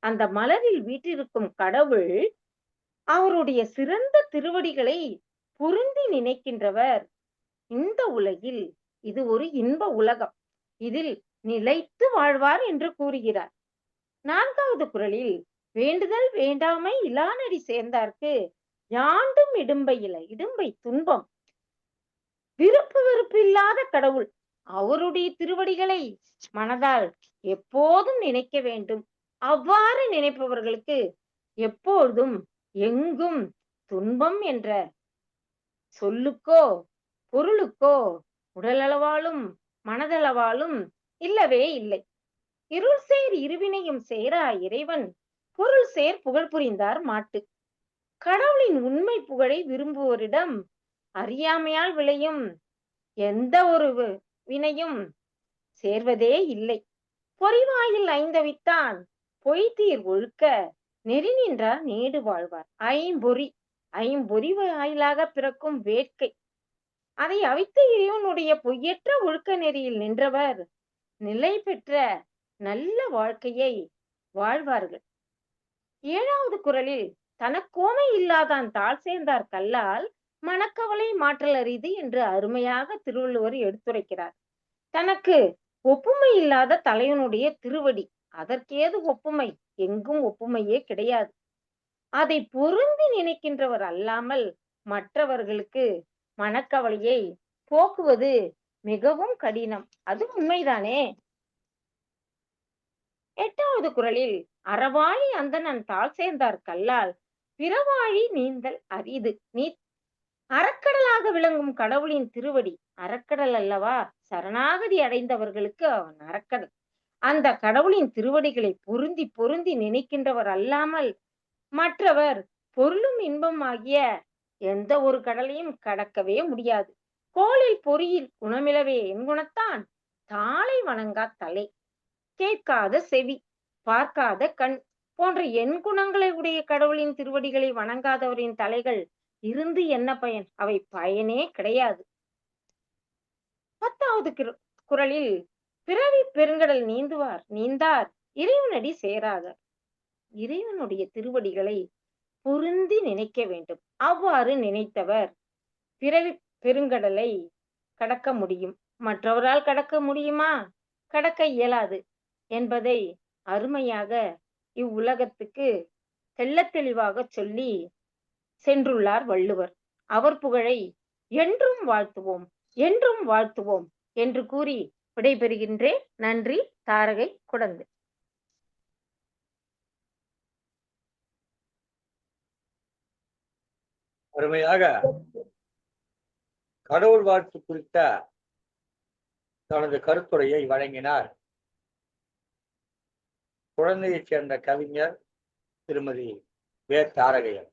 அந்த மலரில் வீற்றிருக்கும் கடவுள் அவருடைய சிறந்த திருவடிகளை பொருந்தி நினைக்கின்றவர் இந்த உலகில் இது ஒரு இன்ப உலகம், இதில் நிலைத்து வாழ்வார் என்று கூறுகிறார். 4வது குறளில் வேண்டுதல் வேண்டாமை இலானடி சேர்ந்தார்க்கு யாண்டும் இடும்பை இலை, இடும்பை துன்பம். விருப்பு வெறுப்பு இல்லாத கடவுள் அவருடைய திருவடிகளை மனதால் எப்போதும் நினைக்க வேண்டும். அவ்வாறு நினைப்பவர்களுக்கு எப்பொழுதும் எங்கும் துன்பம் என்ற சொல்லுக்கோ பொருளுக்கோ உடலளவாலும் மனதளவாலும் இல்லவே இல்லை. இருள் சேர் இருவினையும் சேரா இறைவன் பொருள் சேர் புகழ் புரிந்தார் மாட்டு. கடவுளின் உண்மை புகழை விரும்புவோரிடம் அறியாமையால் விளையும் எந்த ஒரு வினையும் சேர்வதே இல்லை. பொறிவாயில் ஐந்தவித்தான் பொய்தீர் ஒழுக்க நெறி நின்றார் நீடு வாழ்வார். ஐம்பொறி வாயிலாக பிறக்கும் வேட்கை, அதை அவித்த இறைவனுடைய பொய்யற்ற ஒழுக்க நெறியில் நின்றவர் நிலை பெற்ற நல்ல வாழ்க்கையை வாழ்வார்கள். 7வது குறளில் தனக்கோமை இல்லாதான் தாழ் சேர்ந்தார் கல்லால் மனக்கவலை மாற்றல் அரிது என்று அருமையாக திருவள்ளுவர் எடுத்துரைக்கிறார். தனக்கு ஒப்புமை இல்லாத தலைவனுடைய திருவடி, அதற்கேது ஒப்புமை? எங்கும் ஒப்புமையே கிடையாது. அதை பொருந்தி நினைக்கின்றவர் அல்லாமல் மற்றவர்களுக்கு மனக்கவலையை போக்குவது மிகவும் கடினம். அது உண்மைதானே? 8வது குறளில் அறவாழி அந்தணன் தாழ் சேர்ந்தார் கல்லால் பிறவாழி நீந்தல் அரிது. அறக்கடலாக விளங்கும் கடவுளின் திருவடி அறக்கடல் அல்லவா? சரணாகதி அடைந்தவர்களுக்கு அவன் அறக்கடல். அந்த கடவுளின் திருவடிகளை பொருந்தி பொருந்தி நினைக்கின்றவர் அல்லாமல் மற்றவர் பொருளும் இன்பம் ஆகிய எந்த ஒரு கடலையும் கடக்கவே முடியாது. கோளில் பொறியில் குணமிலவே என் குணத்தான் தாளை வணங்கா தலை, கேட்காத செவி, பார்க்காத கண் போன்ற என் குணங்களை உடைய கடவுளின் திருவடிகளை வணங்காதவரின் தலைகள் இருந்து என்ன பயன்? அவை பயனே கிடையாது. 10வது குறளில் பிறவி பெருங்கடல் நீந்தார் இறைவனடி சேராதார். இறைவனுடைய திருவடிகளை பொருந்தி நினைக்க வேண்டும். அவ்வாறு நினைத்தவர் பிறவி பெருங்கடலை கடக்க முடியும். மற்றவரால் கடக்க முடியுமா? கடக்க இயலாது என்பதை அருமையாக இவ்வுலகத்துக்கு தெள்ளத் தெளிவாக சொல்லி சென்றுள்ளார் வள்ளுவர். அவர் புகழை என்றும் வாழ்த்துவோம், என்றும் வாழ்த்துவோம் என்று கூறி விடைபெறுகின்றேன். நன்றி. தாரகை குடந்தை. அருமையாக கடவுள் வாழ்த்து குறித்த தனது கருத்துரையை வழங்கினார் குழந்தையைச் சேர்ந்த கவிஞர் திருமதி வே. தாரகையர்.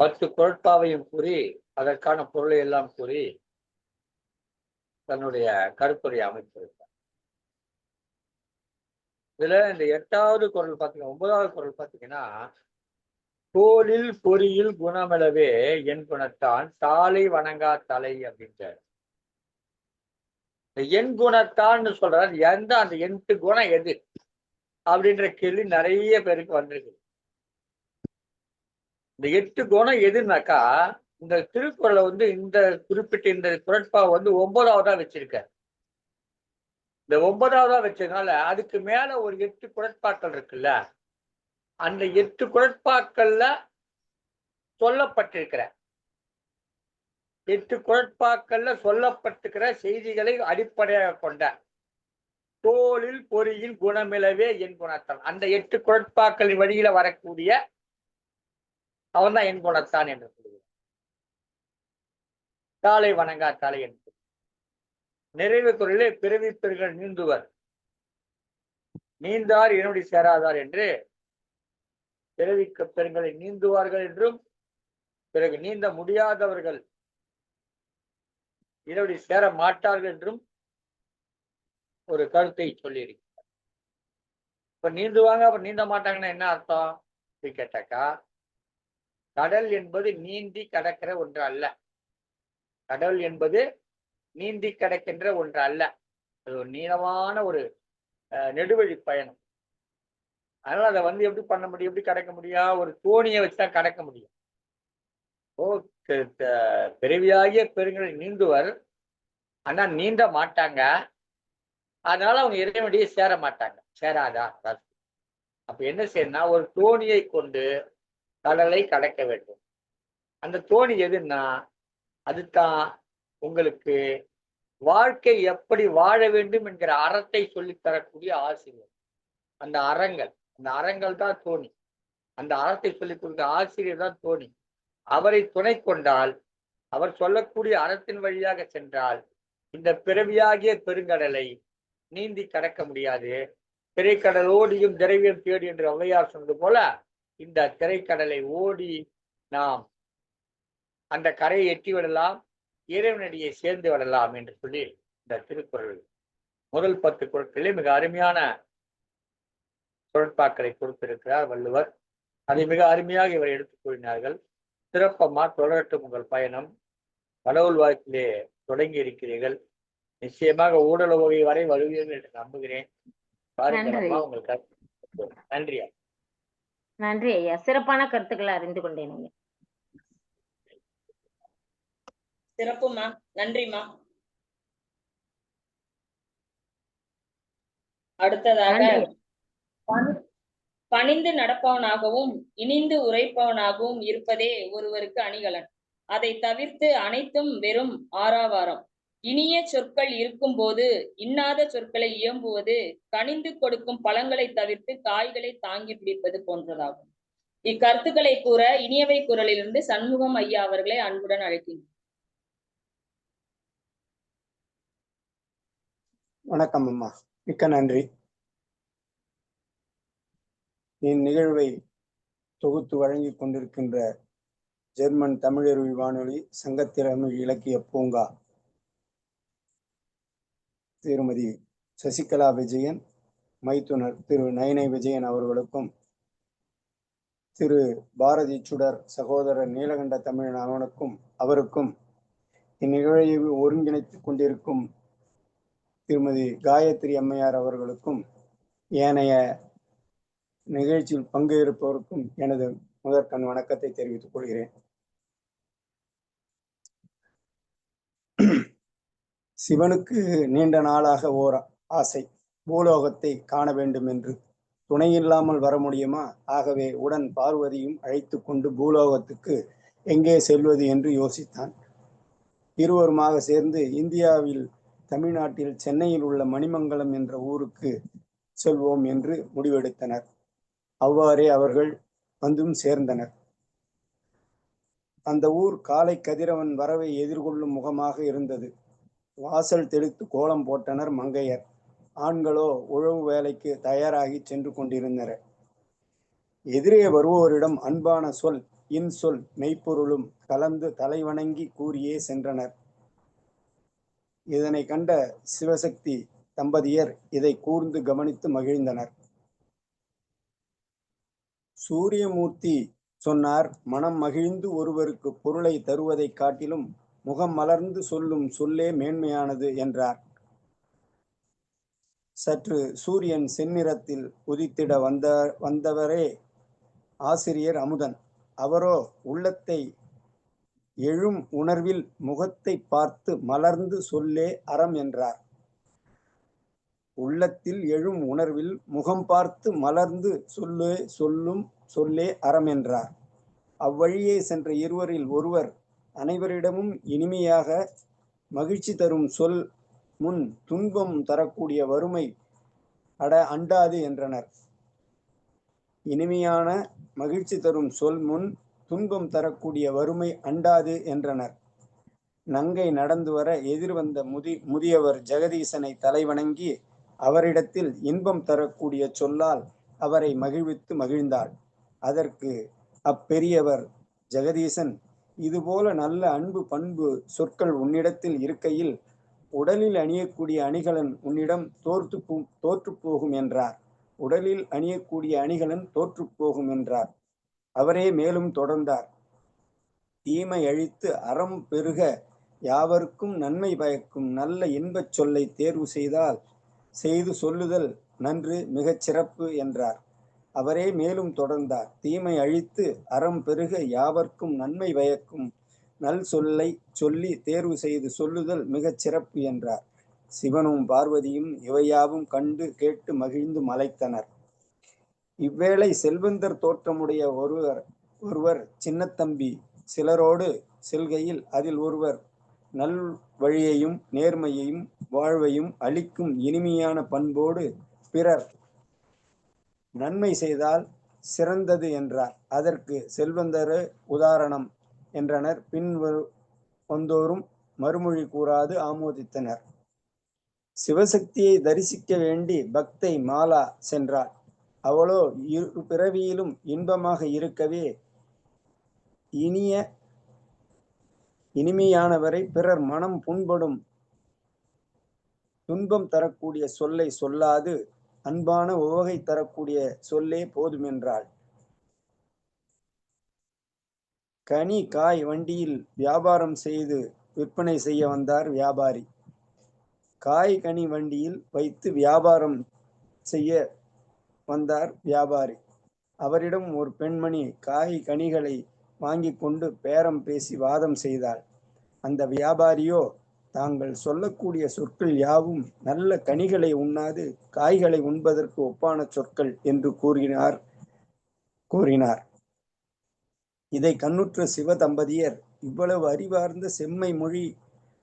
10 குறட்பாவையும் கூறி அதற்கான பொருளை எல்லாம் கூறி தன்னுடைய கருத்துரையை அமைத்திருக்கார். இதுல இந்த 8வது குறள் பார்த்தீங்கன்னா 9வது குறள் பார்த்தீங்கன்னா, தோலில் பொறியில் குணமிலவே என் குணத்தான் சாலை வணங்கா தலை அப்படின்றார். என் குணத்தான்னு சொல்றாரு. எந்த அந்த 8 குணம் எது அப்படின்ற கேள்வி நிறைய பேருக்கு வந்திருக்கு. இந்த 8 குணம் எதுனாக்கா, இந்த திருக்குறளை இந்த குறிப்பிட்ட இந்த குறட்பா 9வதா வச்சிருக்க. இந்த 9வதா வச்சதுனால அதுக்கு மேல ஒரு 8 குறட்பாக்கள் இருக்குல்ல, அந்த 8 குறட்பாக்கள்ல சொல்லப்பட்டிருக்கிற 8 குறட்பாக்கள்ல சொல்லப்பட்டிருக்கிற செய்திகளை அடிப்படையாக கொண்ட தோலில் பொறியில் குணமிலவே என் குணத்தான், அந்த 8 குறட்பாக்களின் வழியில வரக்கூடிய அவன் தான் என் குணத்தான் என்று சொல்லுகிறார். தாளை வணங்கா தலை என்று நிறைவு குறளிலே பிறவி பெருங்கள் நீந்துவர் நீந்தார் இனோடி சேராதார் என்று பிறவி பெருங்களை நீந்துவார்கள் என்றும், பிறகு நீந்த முடியாதவர்கள் இனோடி சேர மாட்டார்கள் என்றும் ஒரு கருத்தை சொல்லியிருக்கிறார். இப்ப நீந்துவாங்க, அப்புறம் நீந்த மாட்டாங்கன்னா என்ன அர்த்தம் அப்படின்னு கேட்டாக்கா, கடல் என்பது நீந்தி கடக்கிற ஒன்று அல்ல. கடல் என்பது நீந்தி கடக்கின்ற ஒன்று அல்ல. அது ஒரு நீளமான ஒரு நெடுவழி பயணம். அதனால அதை எப்படி பண்ண முடியும், எப்படி கடக்க முடியும்? ஒரு தோணியை வச்சுதான் கடக்க முடியும். பிறவியாகிய பெருங்களை நீந்துவர், ஆனா நீந்த மாட்டாங்க. அதனால அவங்க இறைவனடியே சேர மாட்டாங்க. சேராதா? அப்ப என்ன செய்யணும்னா, ஒரு தோணியை கொண்டு கடலை கடக்க வேண்டும். அந்த தோணி எதுன்னா, அதுதான் உங்களுக்கு வாழ்க்கை எப்படி வாழ வேண்டும் என்கிற அறத்தை சொல்லித் தரக்கூடிய ஆசிரியர். அந்த அறங்கள் தான் தோணி. அந்த அறத்தை சொல்லிக் கொடுக்கிற ஆசிரியர் தான் தோணி. அவரை துணை கொண்டால், அவர் சொல்லக்கூடிய அறத்தின் வழியாக சென்றால், இந்த பிறவியாகிய பெருங்கடலை நீந்தி கடக்க முடியாது. திரைக்கடல் ஓடியும் திரவியம் தேடி என்று ஔவையார் சொன்னது போல, இந்த திரைக்கடலை ஓடி நாம் அந்த கரையை எட்டி விடலாம், இறைவனடியை சேர்ந்து விடலாம் என்று சொல்லி இந்த திருக்குறள் முதல் 10 குறட்களிலே மிக அருமையான குறட்பாக்களை கொடுத்திருக்கிறார் வள்ளுவர். அதை மிக அருமையாக இவர் எடுத்துக் கூறினார்கள். சிறப்பம்மா, தொடரட்டும் உங்கள் பயணம். கடவுள் வாழ்க்கையிலே தொடங்கி இருக்கிறீர்கள். நிச்சயமாக ஊடக வகை வரை வருவீர்கள் என்று நம்புகிறேன். பாருங்கம்மா, உங்கள் கருத்து. நன்றியா. நன்றி ஐயா. சிறப்பான கருத்துக்களை அறிந்து கொண்டேன் ஐயா. சிறப்புமா, நன்றிமா. அடுத்ததாக, பணிந்து நடப்பவனாகவும் இனிந்து உரைப்பவனாகவும் இருப்பதே ஒருவருக்கு அணிகலன். அதை தவிர்த்து அனைத்தும் வெறும் ஆரவாரம். இனிய சொற்கள் இருக்கும் போது இன்னாத சொற்களை இயம்புவது கனிந்து கொடுக்கும் பழங்களை தவிர்த்து காய்களை தாங்கி பிடிப்பது போன்றதாகும். இக்கருத்துக்களை கூற இனியவை குரலிலிருந்து சண்முகம் ஐயா அவர்களை அன்புடன் அழைக்கின்றேன். வணக்கம் அம்மா, மிக்க நன்றி. இந்நிகழ்வை தொகுத்து வழங்கி கொண்டிருக்கின்ற ஜெர்மன் தமிழருவி வானொலி சங்கத்திறமை இலக்கிய பூங்கா திருமதி சசிகலா விஜயன், மைத்துனர் திரு நயனை விஜயன் அவர்களுக்கும், திரு பாரதி சுடர் சகோதரர் நீலகண்ட தமிழன் அவருக்கும், இந்நிகழ்வை ஒருங்கிணைத்துக் கொண்டிருக்கும் திருமதி காயத்ரி அம்மையார் அவர்களுக்கும், ஏனைய நிகழ்ச்சியில் பங்கேற்பவருக்கும் எனது முதற்கண் வணக்கத்தை தெரிவித்துக் கொள்கிறேன். சிவனுக்கு நீண்ட நாளாக ஓர் ஆசை, பூலோகத்தை காண வேண்டும் என்று. துணையில்லாமல் வர முடியுமா? ஆகவே உடன் பார்வதியும் அழைத்து கொண்டு பூலோகத்துக்கு எங்கே செல்வது என்று யோசித்தான். இருவருமாக சேர்ந்து இந்தியாவில் தமிழ்நாட்டில் சென்னையில் உள்ள மணிமங்கலம் என்ற ஊருக்கு செல்வோம் என்று முடிவெடுத்தனர். அவ்வாறே அவர்கள் வந்தும் சேர்ந்தனர். அந்த ஊர் காலை கதிரவன் வரவை எதிர்கொள்ளும் முகமாக இருந்தது. வாசல் தெளித்து கோலம் போட்டனர் மங்கையர். ஆண்களோ உழவு வேலைக்கு தயாராகி சென்று கொண்டிருந்தனர். எதிரே வருவோரிடம் அன்பான சொல், இன்சொல், மெய்ப்பொருளும் கலந்து தலைவணங்கி கூறியே சென்றனர். இதனை கண்ட சிவசக்தி தம்பதியர் இதை கூர்ந்து கவனித்து மகிழ்ந்தனர். சூரியமூர்த்தி சொன்னார், மனம் மகிழ்ந்து ஒருவருக்கு பொருளை தருவதை காட்டிலும் முகம் மலர்ந்து சொல்லும் சொல்லே மேன்மையானது என்றார். சற்று சூரியன் செந்நிறத்தில் உதித்திட வந்தவரே ஆசிரியர் அமுதன். அவரோ உள்ளத்தை எழும் உணர்வில் முகத்தை பார்த்து மலர்ந்து சொல்லே அறம் என்றார். உள்ளத்தில் எழும் உணர்வில் முகம் பார்த்து மலர்ந்து சொல்லும் சொல்லே அறம் என்றார். அவ்வழியே சென்ற இருவரில் ஒருவர் அனைவரிடமும் இனிமையாக மகிழ்ச்சி தரும் சொல் முன் துன்பம் தரக்கூடிய வறுமை அண்டாது என்றனர். இனிமையான மகிழ்ச்சி தரும் சொல் முன் துன்பம் தரக்கூடிய வறுமை அண்டாது என்றனர். நங்கை நடந்து வர எதிர்வந்த முதியவர் ஜெகதீசனை தலைவணங்கி அவரிடத்தில் இன்பம் தரக்கூடிய சொல்லால் அவரை மகிழ்வித்து மகிழ்ந்தாள். அதற்கு அப்பெரியவர் ஜெகதீசன், இதுபோல நல்ல அன்பு பண்பு சொற்கள் உன்னிடத்தில் இருக்கையில் உடலில் அணியக்கூடிய அணிகலன் உன்னிடம் தோற்று போகும் என்றார். உடலில் அணியக்கூடிய அணிகலன் தோற்று போகும் என்றார். அவரே மேலும் தொடர்ந்தார், தீமை அழித்து அறம் பெருக யாவருக்கும் நன்மை பயக்கும் நல்ல இன்பச் சொல்லை தேர்வு செய்து சொல்லுதல் நன்று, மிகச் சிறப்பு என்றார். அவரே மேலும் தொடர்ந்தார், தீமை அழித்து அறம் பெருக யாவர்க்கும் நன்மை பயக்கும் நல் சொல்லை சொல்லி தேர்வு செய்து சொல்லுதல் மிகச் சிறப்பு என்றார். சிவனும் பார்வதியும் இவையாவும் கண்டு கேட்டு மகிழ்ந்து மலைத்தனர். இவ்வேளை செல்வந்தர் தோற்றமுடைய ஒருவர் சின்னத்தம்பி சிலரோடு செல்கையில் அதில் ஒருவர் நல் வழியையும் நேர்மையையும் வாழ்வையும் அளிக்கும் இனிமையான பண்போடு பிறர் நன்மை செய்தால் சிறந்தது என்றார். அதற்கு செல்வந்தர் உதாரணம் என்றனர். பின் வந்தோரும் மறுமொழி கூறாது ஆமோதித்தனர். சிவசக்தியை தரிசிக்க வேண்டி பக்தை மாலா சென்றாள். அவளோ இரு பிறவியிலும் இன்பமாக இருக்கவே இனிமையானவரை பிறர் மனம் புண்படும் துன்பம் தரக்கூடிய சொல்லை சொல்லாது அன்பான உவகை தரக்கூடிய சொல்லே போதுமென்றாள். கனி காய் வண்டியில் வியாபாரம் செய்து விற்பனை செய்ய வந்தார் வியாபாரி. காய் கனி வண்டியில் வைத்து வியாபாரம் செய்ய வந்தார் வியாபாரி. அவரிடம் ஒரு பெண்மணி காய் கனிகளை வாங்கி கொண்டு பேரம் பேசி வாதம் செய்தாள். அந்த வியாபாரியோ, தாங்கள் சொல்லக்கூடிய சொற்கள் யாவும் நல்ல கனிகளை உண்ணாது காய்களை உண்பதற்கு ஒப்பான சொற்கள் என்று கூறினார். இதை கண்ணுற்ற சிவ தம்பதியர், இவ்வளவு அறிவார்ந்த செம்மை மொழி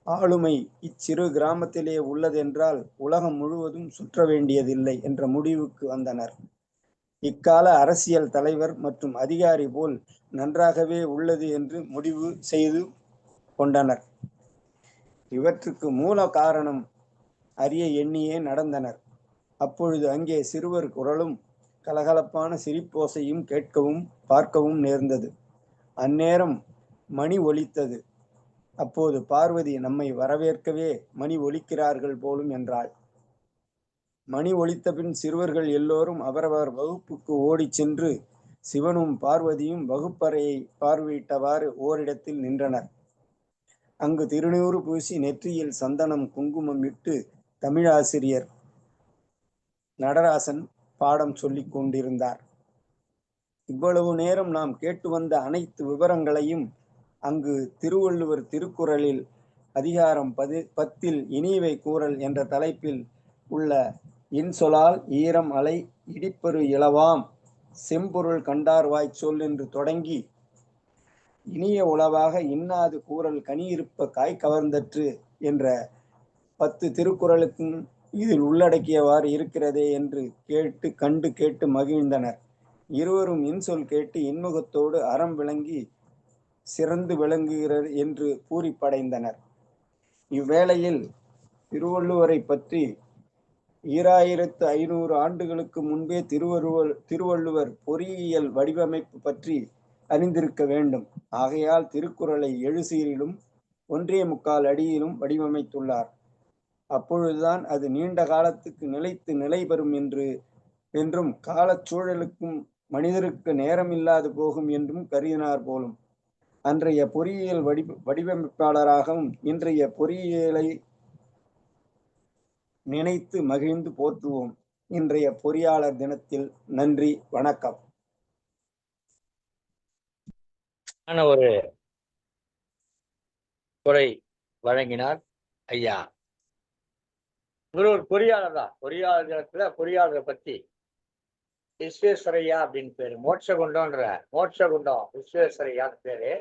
ஆளுமை இச்சிறு கிராமத்திலே உள்ளதென்றால் உலகம் முழுவதும் சுற்ற வேண்டியதில்லை என்ற முடிவுக்கு வந்தனர். இக்கால அரசியல் தலைவர் மற்றும் அதிகாரி போல் நன்றாகவே உள்ளது என்று முடிவு செய்து கொண்டனர். இவற்றுக்கு மூல காரணம் அறிய எண்ணியே நடந்தனர். அப்பொழுது அங்கே சிறுவர் குரலும் கலகலப்பான சிரிப்போசையும் கேட்கவும் பார்க்கவும் நேர்ந்தது. அந்நேரம் மணி ஒலித்தது. அப்போது பார்வதி, நம்மை வரவேற்கவே மணி ஒலிக்கிறார்கள் போலும் என்றாள். மணி ஒலித்த பின் சிறுவர்கள் எல்லோரும் அவரவர் வகுப்புக்கு ஓடி சென்று சிவனும் பார்வதியும் வகுப்பறையை பார்வையிட்டவாறு ஓரிடத்தில் நின்றனர். அங்கு திருநீறு பூசி நெற்றியில் சந்தனம் குங்குமம் இட்டு தமிழாசிரியர் நடராசன் பாடம் சொல்லிக் கொண்டிருந்தார். இவ்வளவு நேரம் நாம் கேட்டு வந்த அனைத்து விவரங்களையும் அங்கு திருவள்ளுவர் திருக்குறளில் அதிகாரம் 10 இனியவை கூறல் என்ற தலைப்பில் உள்ள இன்சொலால் ஈரம் அலை இடிப்பரு இலவாம் செம்பொருள் கண்டார்வாய்ச் சொல் என்று தொடங்கி இனிய உளவாக இன்னாது கூறல் கனியிருப்ப காய் கவர்ந்தற்று என்ற 10 திருக்குறளுக்கும் இதில் உள்ளடக்கியவாறு இருக்கிறதே என்று கேட்டு மகிழ்ந்தனர். இருவரும் இன்சொல் கேட்டு இன்முகத்தோடு அறம் விளங்கி சிறந்து விளங்குகிறது என்று பூரிப்படைந்தனர். இவ்வேளையில் திருவள்ளுவரை பற்றி 2500 ஆண்டுகளுக்கு முன்பே திருவள்ளுவர் பொறியியல் வடிவமைப்பு பற்றி அறிந்திருக்க வேண்டும். ஆகையால் திருக்குறளை 7 சீரிலும் 1.25 அடியிலும் வடிவமைத்துள்ளார். அப்பொழுதுதான் அது நீண்ட காலத்துக்கு நிலைத்து நிலை பெறும் என்றும் காலச்சூழலுக்கும் மனிதருக்கு நேரமில்லாது போகும் என்றும் கருதினார் போலும். அன்றைய பொறியியல் வடிவமைப்பாளராகவும் இன்றைய பொறியியலை நினைத்து மகிழ்ந்து போற்றுவோம். இன்றைய பொறியாளர் தினத்தில் நன்றி, வணக்கம். ஒரு துறை வழங்கினார் ஐயா. இவர் ஒரு பொறியாளர் தான். பொறியாளர் தினத்துல பொறியாளரை பத்தி விஸ்வேஸ்வரையா அப்படின்னு பேரு, மோட்சகுண்டம் விஸ்வேஸ்வரையான்னு பேரு.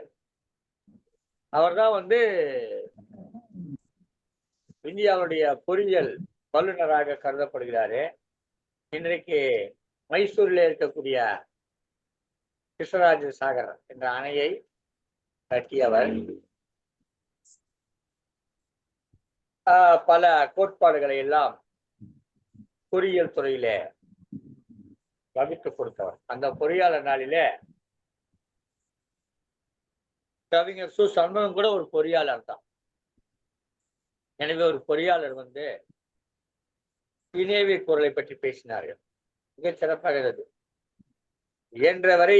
அவர் தான் இந்தியாவுடைய பொறியியல் வல்லுநராக கருதப்படுகிறாரு. இன்றைக்கு மைசூரில் இருக்கக்கூடிய கிருஷ்ணராஜ சாகர் என்ற அணையை கட்டியவர். பல கோட்பாடுகளை எல்லாம் பொறியியல் துறையில வகுத்து கொடுத்தவர். அந்த பொறியாளர் நாளிலே கவிஞர் சு. சண்முகம் கூட ஒரு பொறியாளர் தான். எனவே ஒரு பொறியாளர் இனியவை குரலை பற்றி பேசினார்கள். மிகச் சிறப்பாக இருந்தது. இயன்ற வரை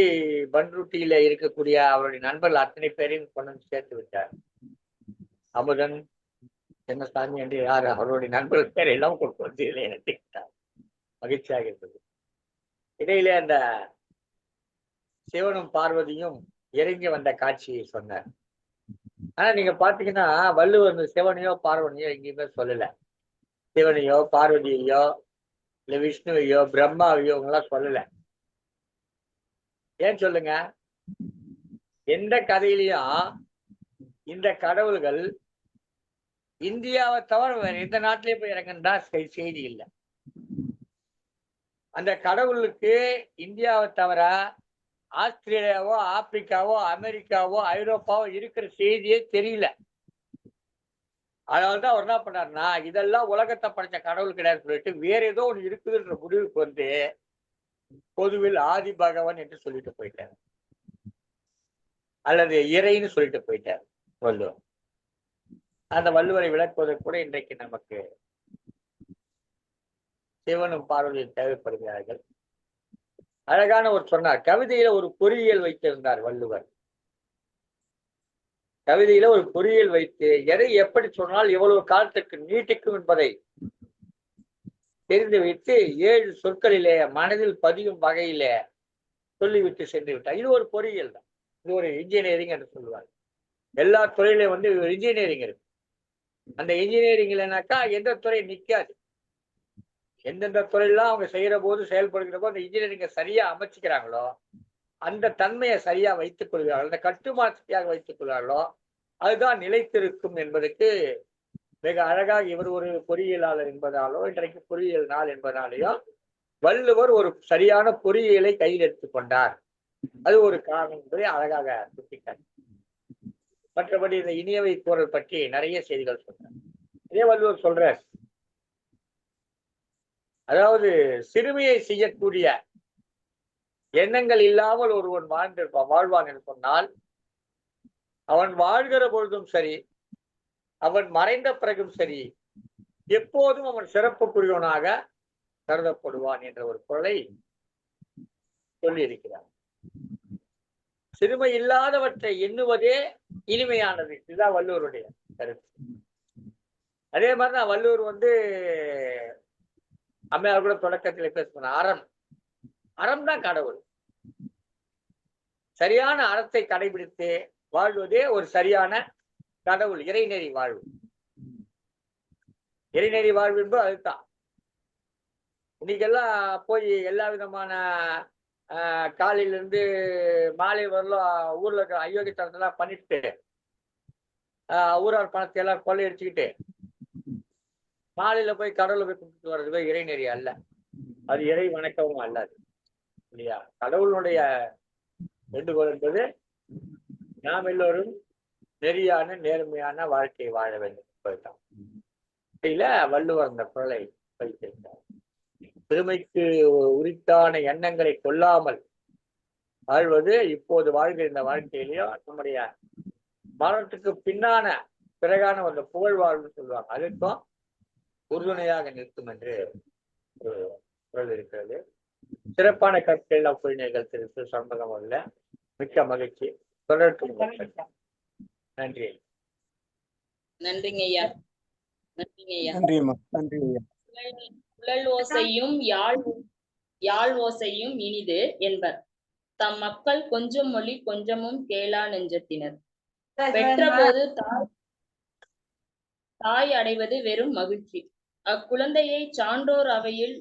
பன்ருட்டியில இருக்கக்கூடிய அவருடைய நண்பர்கள் அத்தனை பேரையும் கொண்டு சேர்த்து விட்டார். அமுதன், சின்னசாமி என்று யார் அவருடைய நண்பர்கள் பேர் எல்லாம் கொண்டு வந்து இணைத்துக்கிட்டார். மகிழ்ச்சியாக இருந்தது. இடையிலே அந்த சிவனும் பார்வதியும் இறங்கி வந்த காட்சியை சொன்னார். ஆனா நீங்க பாத்தீங்கன்னா வள்ளுவர் சிவனையோ பார்வதியோ எங்கேயுமே சொல்லல. சிவனையோ பார்வதியையோ இல்ல விஷ்ணுவையோ பிரம்மாவையோ இவங்கெல்லாம் சொல்லல. ஏன் சொல்லுங்க? எந்த கதையிலையும் இந்த கடவுள்கள் இந்தியாவை தவிர வேற எந்த நாட்டிலேயே போய் இறங்குன்னா செய்தி இல்லை. அந்த கடவுளுக்கு இந்தியாவை தவிர ஆஸ்திரேலியாவோ ஆப்பிரிக்காவோ அமெரிக்காவோ ஐரோப்பாவோ இருக்கிற செய்தியே தெரியல. அதனால்தான் அவர் என்ன பண்ணாருன்னா, இதெல்லாம் உலகத்தை படைச்ச கடவுள் கிடையாது சொல்லிட்டு வேற ஏதோ ஒண்ணு இருக்குதுன்ற முடிவுக்கு பொதுவில் ஆதி பகவான் என்று சொல்லிட்டு போயிட்டார், அல்லது இறைன்னு சொல்லிட்டு போயிட்டார் வள்ளுவர். அந்த வள்ளுவரை விளக்குவதற்கு கூட இன்றைக்கு நமக்கு சிவனும் பார்வதியும் தேவைப்படுகிறார்கள். அழகான ஒரு சொன்னார். கவிதையில ஒரு பொறியியல் வைத்திருந்தார் வள்ளுவர். கவிதையில ஒரு பொறியியல் வைத்து எதை எப்படி சொன்னால் எவ்வளவு காலத்துக்கு நீட்டிக்கும் என்பதை தெரிந்து வைத்து 7 சொற்களிலே மனதில் பதியும் வகையிலே சொல்லிவிட்டு சென்று விட்டார். இது ஒரு பொறியியல் தான். இது ஒரு இன்ஜினியரிங் என்று சொல்லுவார். எல்லா துறையிலையும் ஒரு இன்ஜினியரிங் இருக்கு. அந்த இன்ஜினியரிங் இல்லைனாக்கா எந்த துறை நிற்காது. எந்தெந்த துறையெல்லாம் அவங்க செய்யற போது செயல்படுகிற போது அந்த இன்ஜினியரிங்கை சரியா அமைச்சுக்கிறாங்களோ, அந்த தன்மையை சரியா வைத்துக் கொள்கிறார்களோ, அந்த கட்டுமானத்தையாக வைத்துக் கொள்கிறார்களோ, அதுதான் நிலைத்திருக்கும் என்பதற்கு மிக அழகாக இவர் ஒரு பொறியியலாளர் என்பதாலோ, இன்றைக்கு பொறியியல் நாள் என்பதாலேயோ வள்ளுவர் ஒரு சரியான பொறியியலை கையில் எடுத்துக்கொண்டார். அது ஒரு காரணம் என்பதை அழகாக சுட்டிக்காட்டி, மற்றபடி இந்த இனியவை கூறல் பற்றி நிறைய செய்திகள் சொன்னார். இதே வள்ளுவர் சொல்றார், அதாவது சிறுமையை செய்யக்கூடிய எண்ணங்கள் இல்லாமல் ஒருவன் வாழ்வான் என்று சொன்னால் அவன் வாழ்கிற பொழுதும் சரி, அவன் மறைந்த பிறகும் சரி, எப்போதும் அவன் சிறப்புக்குரியவனாக கருதப்படுவான் என்ற ஒரு குறளை சொல்லி இருக்கிறார். சிறுமை இல்லாதவற்றை எண்ணுவதே இனிமையானது. இதுதான் வள்ளுவருடைய கருத்து. அதே மாதிரிதான் வள்ளுவர் அம்மையார் கூட தொடக்கத்தில் பேசுவார், அறம் தான் கடவுள். சரியான அறத்தை கடைபிடித்து வாழ்வதே ஒரு சரியான கடவுள் இறைநெறி வாழ்வு. இறைநெறி வாழ்வு என்பது அதுதான். இன்னைக்கெல்லாம் போய் எல்லா விதமான காலையில இருந்து மாலை வரலாம் ஊர்ல இருக்கிற அயோக்கியத்தனத்தெல்லாம் பண்ணிட்டு ஊரார் பணத்தை எல்லாம் கொள்ளையடிச்சுக்கிட்டு மாலையில போய் கடவுளை போய் கும்பிட்டு வர்றது இறைநெறி அல்ல. அது இறை வணக்கமும் அல்லாது இல்லையா? கடவுளுடைய வேண்டுகோள் என்பது நாம் எல்லோரும் நெறியான நேர்மையான வாழ்க்கையை வாழ வேண்டும் என்பதுதான். வள்ளுவர் அந்த குரலை வைத்திருந்தார். பெருமைக்கு உரித்தான எண்ணங்களை கொள்ளாமல் வாழ்வது இப்போது வாழ்கிற இந்த வாழ்க்கையிலேயும் நம்முடைய மரணத்துக்கு பிறகான ஒரு புகழ் வாழ்வுன்னு சொல்லுவாங்க, அதுக்கும் உறுதுணையாக நிற்கும் என்று ஒரு குரல் இருக்கிறது. சிறப்பான கற்கள் அப்புள்ளிகள் திரு சண்முகம் அல்ல. மிக்க மகிழ்ச்சி. தொடர்ந்து நன்றி. நன்றிங்க ஐயா. நன்றிங்க ஐயா. நன்றி ஐயா. குழல் ஓசையும் யாழ் ஓசையும் இனிது என்பர் தம் மக்கள் கொஞ்சம் மொழி கொஞ்சமும் கேளா நெஞ்சத்தினர். பெற்ற போது தாய் அடைவது வெறும் மகிழ்ச்சி. அக்குழந்தையை சான்றோர் அவையில்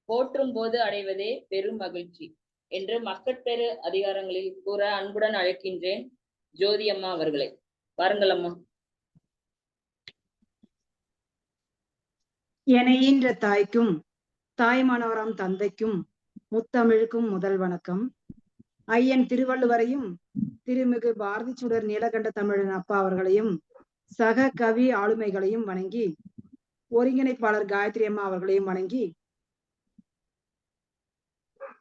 போற்றும் போது அடைவதே பெரும் மகிழ்ச்சி என்று மக்கட்பேறு அதிகாரங்களில் கூற அன்புடன் அழைக்கின்றேன் ஜோதி அம்மா அவர்களை. வாருங்கள் அம்மா. என ஈன்ற தாய்க்கும் தாய்மானவராம் தந்தைக்கும் முத்தமிழுக்கும் முதல் வணக்கம். ஐயன் திருவள்ளுவரையும் திருமிகு பாரதி சுடர் நீலகண்ட தமிழன் அப்பா அவர்களையும் சக கவி ஆளுமைகளையும் வணங்கி, ஒருங்கிணைப்பாளர் காயத்ரி அம்மா அவர்களையும் வணங்கி,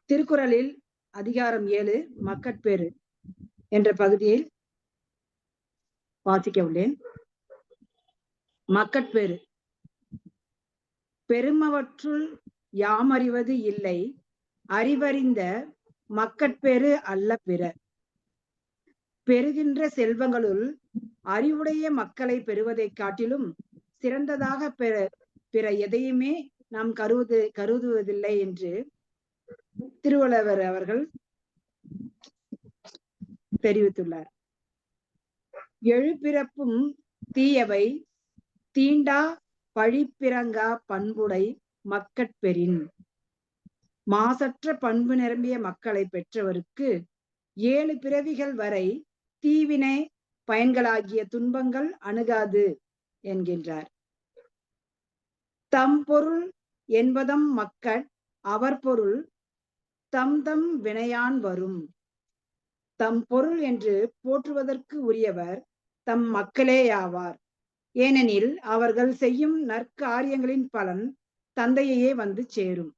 திருக்குறளில் அதிகாரம் 7 மக்கட்பேறு என்ற பகுதியில் வாசிக்க உள்ளேன். மக்கட்பேறு. பெருமவற்றுள் யாமறிவது இல்லை, அறிவறிந்த மக்கட்பேறு அல்ல பிற. பெறுகின்ற செல்வங்களுள் அறிவுடைய மக்களை பெறுவதை காட்டிலும் சிறந்ததாக பிற எதையுமே நாம் கருதுவதில்லை என்று திருவள்ளுவர் அவர்கள் தெரிவித்துள்ளார். எழுபிறப்பும் தீயவை தீண்டா பழிப்பிறங்கா பண்புடை மக்கட்பெறின். மாசற்ற பண்பு நிரம்பிய மக்களை பெற்றவருக்கு 7 பிறவிகள் வரை தீவினை பயன்களாகிய துன்பங்கள் அணுகாது என்கின்றார். தம் பொருள் என்பதம் மக்கட் அவர் பொருள் தம் தம் வினையான் வரும். தம் பொருள் என்று போற்றுவதற்கு உரியவர் தம் மக்களேயாவார். ஏனெனில் அவர்கள் செய்யும் நற்காரியங்களின் பலன் தந்தையே வந்து சேரும்.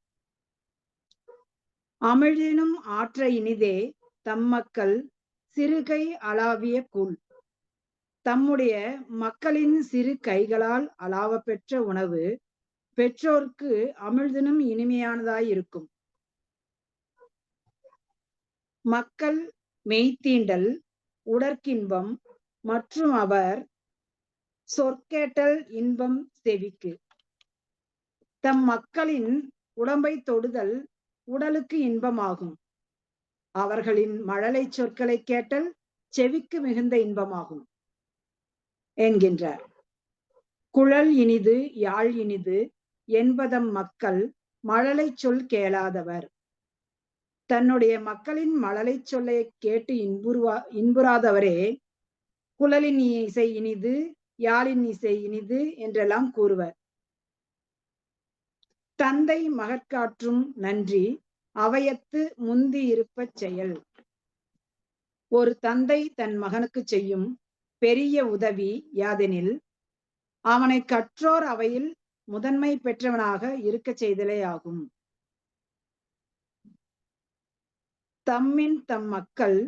அமிழ்தினும் ஆற்ற இனிதே தம் மக்கள் சிறுகை அளாவிய கூழ். தம்முடைய மக்களின் சிறு கைகளால் அளாவ பெற்ற உணவு பெற்றோர்க்கு அமிழ்தினும் இனிமையானதாயிருக்கும். மக்கள் மெய்த்தீண்டல் உடற்கின்பம் மற்றும் அவர் சொற்கேட்டல் இன்பம் செவிக்கு. தம் மக்களின் உடம்பை தொடுதல் உடலுக்கு இன்பமாகும். அவர்களின் மழலை சொற்களை கேட்டல் செவிக்கு மிகுந்த இன்பமாகும் என்கின்றார். குழல் இனிது யாழ் இனிது என்பதம் மக்கள் மழலை சொல் கேளாதவர். தன்னுடைய மக்களின் மழலை சொல்லை கேட்டு இன்புறாதவரே குழலின் இசை இனிது யாழின் இசை இனிது என்றெல்லாம் கூறுவர். தந்தை மகற்காற்றும் நன்றி அவையத்து முந்தி இருப்ப செயல். ஒரு தந்தை தன் மகனுக்கு செய்யும் பெரிய உதவி யாதெனில் அவனை கற்றோர் அவையில் முதன்மை பெற்றவனாக இருக்க செய்தலே ஆகும். தம்மின் தம் மக்கள்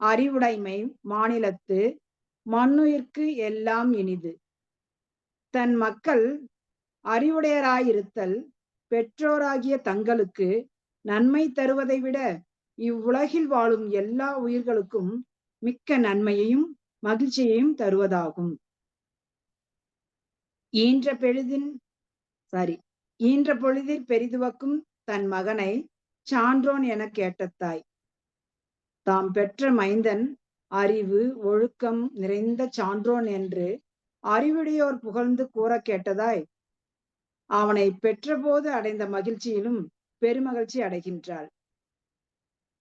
அறிவுடைமை மாநிலத்து மண்ணுயிர்க்கு எல்லாம் இனிது. தன் மக்கள் அறிவுடையராயிருத்தல் பெற்றோராகிய தங்களுக்கு நன்மை தருவதை விட இவ்வுலகில் வாழும் எல்லா உயிர்களுக்கும் மிக்க நன்மையையும் மகிழ்ச்சியையும் தருவதாகும். ஈன்ற பொழுதில் பெரிதுவக்கும் தன் மகனை சான்றோன் என கேட்ட தாய் தாம் பெற்ற மைந்தன் அறிவு ஒழுக்கம் நிறைந்த சான்றோன் என்று அறிவுடையோர் புகழ்ந்து கூற கேட்டதாய் அவனை பெற்றபோது அடைந்த மகிழ்ச்சியிலும் பெருமகிழ்ச்சி அடைகின்றாள்.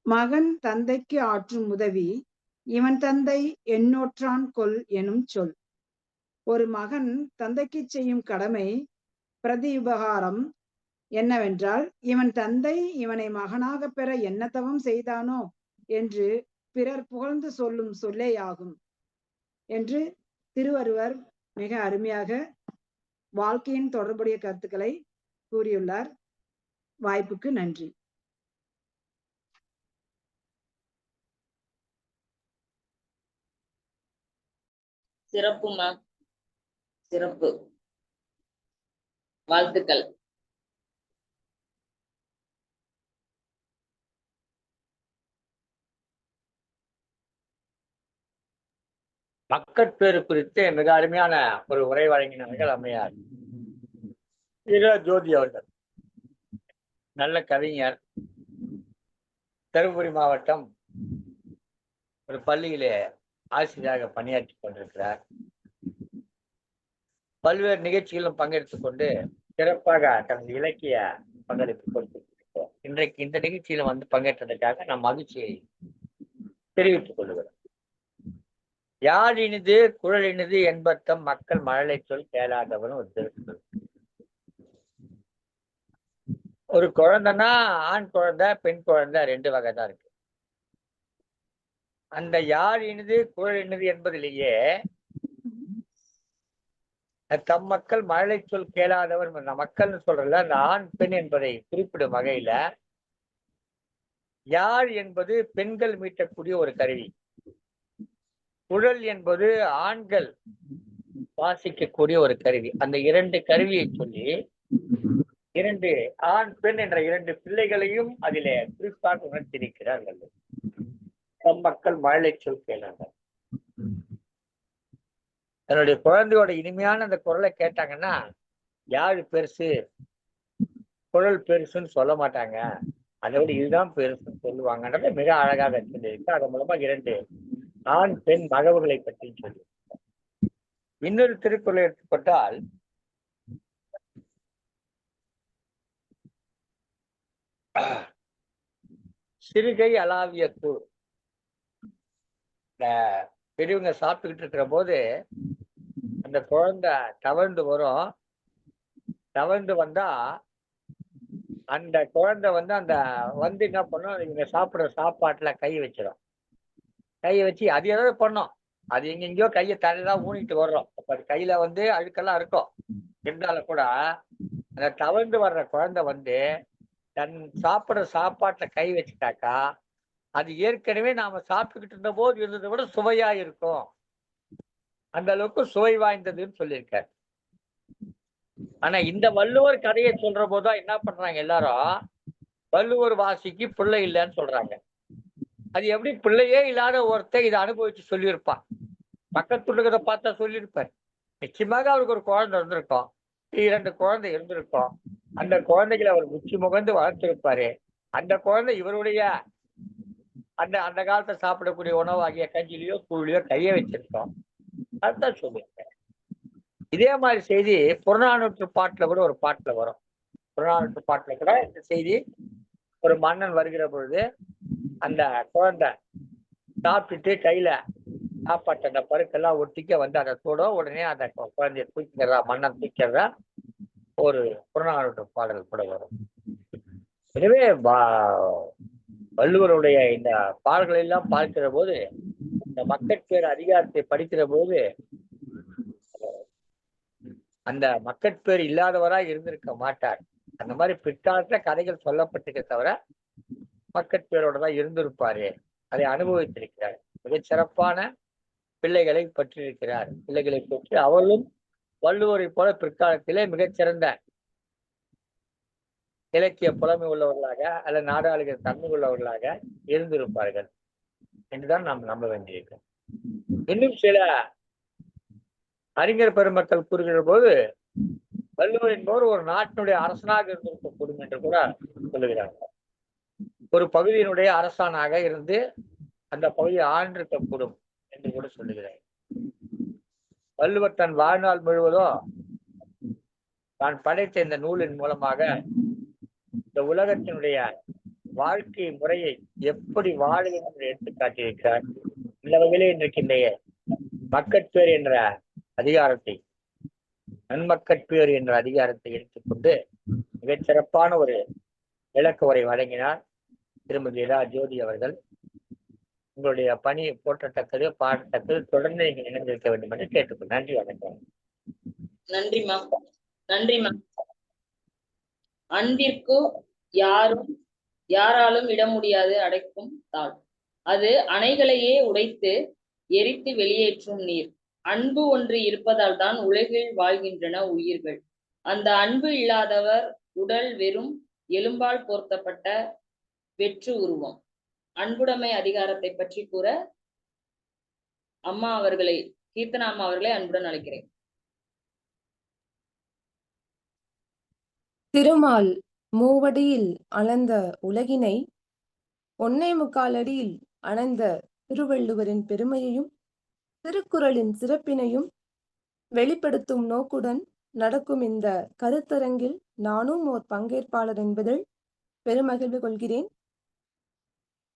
மகன் தந்தைக்கு ஆற்றும் உதவி இவன் தந்தை எண்ணோற்றான் கொல் எனும் சொல். ஒரு மகன் தந்தைக்கு செய்யும் கடமை பிரதி உபகாரம் என்னவென்றால், இவன் தந்தை இவனை மகனாக பெற என்ன தவம் செய்தானோ என்று பிறர் புகழ்ந்து சொல்லும் சொல்லேயாகும் என்று திருவள்ளுவர் மிக அருமையாக வாழ்க்கையின் தொடர்புடைய கருத்துக்களை கூறியுள்ளார். வாய்ப்புக்கு நன்றி. சிறப்புமா, சிறப்பு, வாழ்த்துக்கள். மக்கட்பேறு குறித்து மிக அருமையான ஒரு உரை வழங்கினவர்கள் அம்மையார் ஜோதி அவர்கள். நல்ல கவிஞர். தருமபுரி மாவட்டம் ஒரு பள்ளியிலே ஆசிரியராக பணியாற்றி கொண்டிருக்கிறார். பல்வேறு நிகழ்ச்சிகளும் பங்கெடுத்துக் கொண்டு சிறப்பாக தனது இலக்கிய பங்களிப்பு கொடுத்திருக்கிறோம். இன்றைக்கு இந்த நிகழ்ச்சியில வந்து பங்கேற்றதற்காக நாம் மகிழ்ச்சியை தெரிவித்துக் கொள்கிறோம். யாழ் இனிது குழல் இனிது என்பத்தம் மக்கள் மழலை சொல் கேளாதவன் ஒரு திருக்குறள். ஒரு குழந்தைன்னா ஆண் குழந்தை பெண் குழந்தை ரெண்டு வகை தான் இருக்கு. அந்த யாழ் இனிது குழல் இனிது என்பதிலேயே தம் மக்கள் மழலை சொல் கேளாதவர் மக்கள்னு சொல்றல அந்த ஆண் பெண் என்பதை குறிப்பிடும் வகையில யாழ் என்பது பெண்கள் மீட்டக்கூடிய ஒரு கருவி, குழல் என்பது ஆண்கள் வாசிக்கக்கூடிய ஒரு கருவி. அந்த இரண்டு கருவியை சொல்லி இரண்டு ஆண் பெண் என்ற இரண்டு பிள்ளைகளையும் அதிலே குறிப்பாக உணர்த்தியிருக்கிறார்கள். தம் மக்கள் மழலை சொல் கேளாதவர். தன்னுடைய குழந்தையோட இனிமையான அந்த குரலை கேட்டாங்கன்னா யாழ் பெருசு குழல் பெருசுன்னு சொல்ல மாட்டாங்க, அதை விட இதுதான் பெருசுன்னு சொல்லுவாங்கன்றதை மிக அழகாக சொல்லியிருக்கு. அதன் மூலமா இரண்டு ஆண் பெண் மகவுகளை பற்றி சொல்லி இன்னொரு திருக்குறளை எடுத்துக்கொண்டால் சிறுகை அளாவிய கூழ். இந்த பெரியவங்க சாப்பிட்டுக்கிட்டு இருக்கிற போது அந்த குழந்தை தவழ்ந்து வரும். தவழ்ந்து வந்தா அந்த குழந்தை வந்து அந்த வந்து என்ன பண்ணும், இவங்க சாப்பிடுற சாப்பாட்டுல கை வச்சிடும். கையை வச்சு அது ஏதாவது பண்ணும். அது எங்கெங்கயோ கையை தலையெல்லாம் ஊனிட்டு வர்றோம். அப்ப அது கையில வந்து அழுக்கெல்லாம் இருக்கும். இருந்தாலும் கூட அந்த தவழ்ந்து வர்ற குழந்தை வந்து தன் சாப்பிடுற சாப்பாட்டுல கை வச்சுட்டாக்கா அது ஏற்கனவே நாம சாப்பிட்டுக்கிட்டு இருந்த போது இருந்ததை விட சுவையா இருக்கும். அந்த அளவுக்கு சுவை வாய்ந்ததுன்னு சொல்லியிருக்காரு. ஆனா இந்த வள்ளுவர் கதையை சொல்ற போதுதான் என்ன பண்றாங்க எல்லாரும், வள்ளுவர் வாசிக்கு பிள்ளை இல்லைன்னு சொல்றாங்க. அது எப்படி பிள்ளையே இல்லாத ஒருத்தர் இதை அனுபவிச்சு சொல்லியிருப்பான். பக்கத்துள்ளதை பார்த்தா சொல்லியிருப்பார். நிச்சயமாக அவருக்கு ஒரு குழந்தை இருந்திருக்கும், 2 குழந்தை இருந்திருக்கும். அந்த குழந்தைகளை அவர் முச்சி முகந்து வளர்த்திருப்பாரு. அந்த குழந்தை இவருடைய அந்த காலத்தை சாப்பிடக்கூடிய உணவாகிய கஞ்சிலையோ கூழியோ கையை வச்சிருக்கோம். அதுதான் சொல்லியிருக்கேன். இதே மாதிரி செய்தி புறநானூற்று பாட்டுல கூட ஒரு பாட்டுல வரும். புறநானூற்று பாட்டுல கூட இந்த செய்தி, ஒரு மன்னன் வருகிற பொழுது அந்த குழந்தை சாப்பிட்டுட்டு கையில சாப்பாட்டு அந்த பருக்கெல்லாம் ஒட்டிக்க வந்து அதை தோட உடனே அந்த குழந்தைய தூக்கிறதா மன்னன் தூக்கிறதா ஒரு புறநானூற்று பாடல் கூட வரும். எனவே வள்ளுவருடைய இந்த பாடல்களை எல்லாம் பார்க்கிற போது, இந்த மக்கட்பேறு அதிகாரத்தை படிக்கிற போது அந்த மக்கட்பேறு இல்லாதவராய் இருந்திருக்க மாட்டார். அந்த மாதிரி பிற்காலத்துல கதைகள் சொல்லப்பட்டிருக்க தவிர மக்கட்பேரோட தான் இருந்திருப்பாரு. அதை அனுபவித்திருக்கிறார். மிகச் சிறப்பான பிள்ளைகளை பற்றியிருக்கிறார். பிள்ளைகளை பற்றி அவர்களும் வள்ளுவரை போல பிற்காலத்திலே மிகச்சிறந்த இலக்கிய புலமை உள்ளவர்களாக அல்ல நாடாளுகிற தன்மை உள்ளவர்களாக இருந்திருப்பார்கள் என்றுதான் நாம் நம்ப வேண்டியிருக்கிறோம். இன்னும் சில அறிஞர் பெருமக்கள் கூறுகிற போது வள்ளுவர் என்பவர் ஒரு நாட்டினுடைய அரசனாக இருந்திருக்கக்கூடும் என்று கூட சொல்லுகிறார்கள். ஒரு பகுதியினுடைய அரசானாக இருந்து அந்த பகுதியை ஆண்டிருக்கக்கூடும் என்று கூட சொல்லுகிறேன். வள்ளுவர் தன் வாழ்நாள் முழுவதும் தான் படைத்த இந்த நூலின் மூலமாக இந்த உலகத்தினுடைய வாழ்க்கை முறையை எப்படி வாழ வேண்டும் என்று எடுத்து காட்டியிருக்கிறார். இந்த வகையிலே இன்றைக்கு இந்த மக்கட்பேறு என்ற அதிகாரத்தை, நன்மக்கட்பேறு என்ற அதிகாரத்தை எடுத்துக்கொண்டு மிகச் சிறப்பான ஒரு விளக்க உரை வழங்கினார் திருமதி இரா ஜோதி அவர்கள். உங்களுடைய பணி போற்றத்தக்கது, பாடத்தக்கது. தொடர்ந்து நீங்கள் இணைந்திருக்க வேண்டும் என்று கேட்டுக்கொள். நன்றி, வணக்கம். நன்றிமா, நன்றிமா. அன்பிற்கு யாராலும் இட முடியாது அடைக்கும் தாள். அது அணைகளையே உடைத்து எரித்து வெளியேற்றும் நீர். அன்பு ஒன்று இருப்பதால் தான் உலகில் வாழ்கின்றன உயிர்கள். அந்த அன்பு இல்லாதவர் உடல் வெறும் எலும்பால் போர்த்தப்பட்ட வெற்று உருவம். அன்புடைமை அதிகாரத்தை பற்றி கூற அம்மா அவர்களை, கீர்த்தனா அம்மா அவர்களை அன்புடன் அழைக்கிறேன். திருமால் மூவடியில் அளந்த உலகினை 1.25 அடியில் அளந்த திருவள்ளுவரின் பெருமையையும் திருக்குறளின் சிறப்பினையும் வெளிப்படுத்தும் நோக்குடன் நடக்கும் இந்த கருத்தரங்கில் நானும் ஓர் பங்கேற்பாளர் என்பதில் பெருமகிழ்வு கொள்கிறேன்.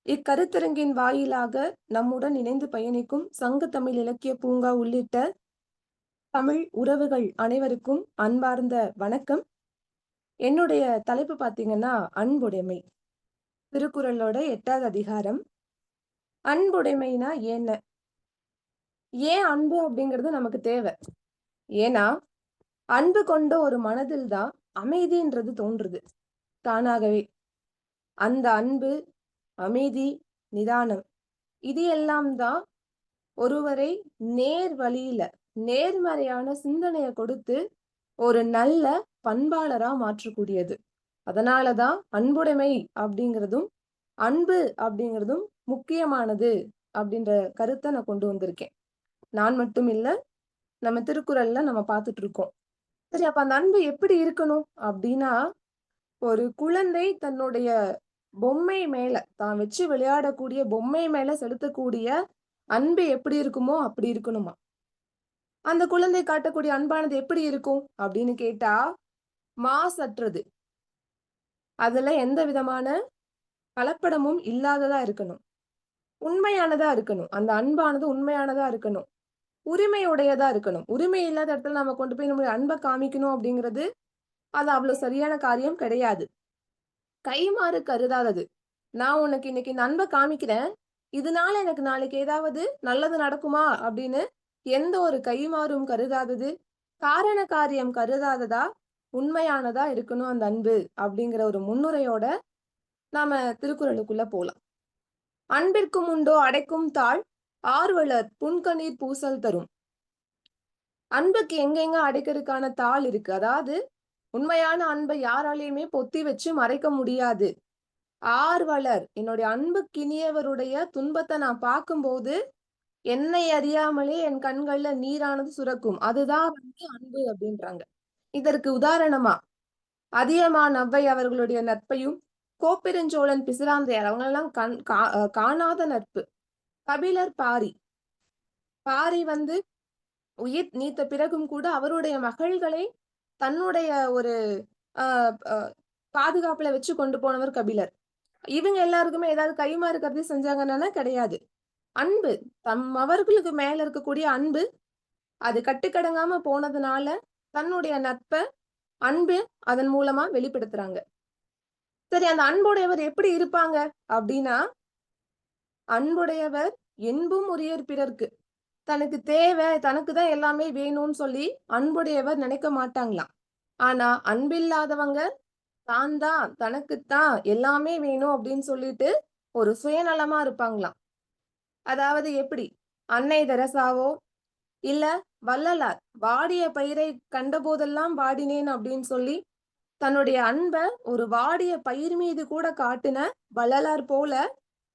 இக்கருத்தரங்கின் வாயிலாக நம்முடன் இணைந்து பயணிக்கும் சங்க தமிழ் இலக்கிய பூங்கா உள்ளிட்ட தமிழ் உறவுகள் அனைவருக்கும் அன்பார்ந்த வணக்கம். என்னுடைய தலைப்பு பார்த்தீங்கன்னா அன்புடைமை. திருக்குறளோட 8வது அதிகாரம். அன்புடைமைனா என்ன? ஏன் அன்பு அப்படிங்கிறது நமக்கு தேவை? ஏன்னா அன்பு கொண்ட ஒரு மனதில் தான் அமைதின்றது தோன்றுது தானாகவே. அந்த அன்பு, அமைதி, நிதானம் இது எல்லாம் தான் ஒருவரை நேர் வழியில நேர்மறையான சிந்தனையை கொடுத்து ஒரு நல்ல பண்பாளரா மாற்றக்கூடியது. அதனாலதான் அன்புடைமை அப்படிங்கிறதும் அன்பு அப்படிங்கிறதும் முக்கியமானது அப்படின்ற கருத்தை நான் கொண்டு வந்திருக்கேன். நான் மட்டும் இல்ல, நம்ம திருக்குறள்ல நம்ம பார்த்துட்டு இருக்கோம். சரி, அப்ப அந்த அன்பு எப்படி இருக்கணும் அப்படின்னா, ஒரு குழந்தை தன்னுடைய பொம்மை மேல, தான் வச்சு விளையாடக்கூடிய பொம்மை மேல செலுத்தக்கூடிய அன்பு எப்படி இருக்குமோ அப்படி இருக்கணுமா. அந்த குழந்தை காட்டக்கூடிய அன்பானது எப்படி இருக்கும் அப்படின்னு கேட்டா, மாசற்றது. அதுல எந்த விதமான கலப்படமும் இல்லாததா இருக்கணும். உண்மையானதா இருக்கணும். அந்த அன்பானது உண்மையானதா இருக்கணும். உரிமையுடையதா இருக்கணும். உரிமை இல்லாத இடத்துல நம்ம கொண்டு போய் நம்மளுடைய அன்பை காமிக்கணும் அப்படிங்கிறது அது அவ்வளவு சரியான காரியம் கிடையாது. கைமாறு கருதாதது. நான் உனக்கு இன்னைக்கு அன்பை காமிக்கிறேன், இதனால எனக்கு நாளைக்கு ஏதாவது நல்லது நடக்குமா அப்படின்னு எந்த ஒரு கைமாறும் கருதாதது, காரண காரியம் கருதாததா, உண்மையானதா இருக்கணும் அந்த அன்பு அப்படிங்கிற ஒரு முன்னுரையோட நாம திருக்குறளுக்குள்ள போலாம். அன்பிற்கும் உண்டோ அடைக்கும் தாழ், ஆர்வலர் புன்கணீர் பூசல் தரும். அன்புக்கு எங்கெங்க அடைக்கிறதுக்கான தாள் இருக்கு. அதாவது உண்மையான அன்பை யாராலையுமே பொத்தி வச்சு மறைக்க முடியாது. ஆர்வலர், என்னுடைய அன்புக்கினியவருடைய துன்பத்தை நான் பார்க்கும்போது என்னை அறியாமலே என் கண்கள்ல நீரானது சுரக்கும். அதுதான் அன்பு அப்படின்றாங்க. இதற்கு உதாரணமா அதியமான் ஔவை அவர்களுடைய நட்பையும், கோப்பெருஞ்சோழன் பிசிராந்தையார் அவங்களெல்லாம் காணாத நட்பு. கபிலர் பாரி உயிர் நீத்த பிறகும் கூட அவருடைய மகள்களை தன்னுடைய ஒரு பாதுகாப்புல வச்சு கொண்டு போனவர் கபிலர். இவங்க எல்லாருக்குமே ஏதாவது கைமாறு கருதி செஞ்சாங்கன்னா கிடையாது. அன்பு, அவர்களுக்கு மேல இருக்கக்கூடிய அன்பு அது கட்டுக்கடங்காம போனதுனால தன்னுடைய நட்பை அன்பு அதன் மூலமா வெளிப்படுத்துறாங்க. சரி, அந்த அன்புடையவர் எப்படி இருப்பாங்க அப்படின்னா, அன்புடையவர் என்பும் உரியர் பிறர்க்கு. தனக்கு தேவை, தனக்கு தான் எல்லாமே வேணும்னு சொல்லி அன்புடையவர் நினைக்க மாட்டாங்களாம். ஆனா அன்பில்லாதவங்க தான் தனக்குத்தான் எல்லாமே வேணும் அப்படின்னு சொல்லிட்டு ஒரு சுயநலமா இருப்பாங்களாம். அதாவது எப்படி, அன்னை தெரசாவோ இல்ல வள்ளலார் வாடிய பயிரை கண்ட போதெல்லாம் வாடினேன் அப்படின்னு சொல்லி தன்னுடைய அன்பை ஒரு வாடிய பயிர் மீது கூட காட்டின வள்ளலார் போல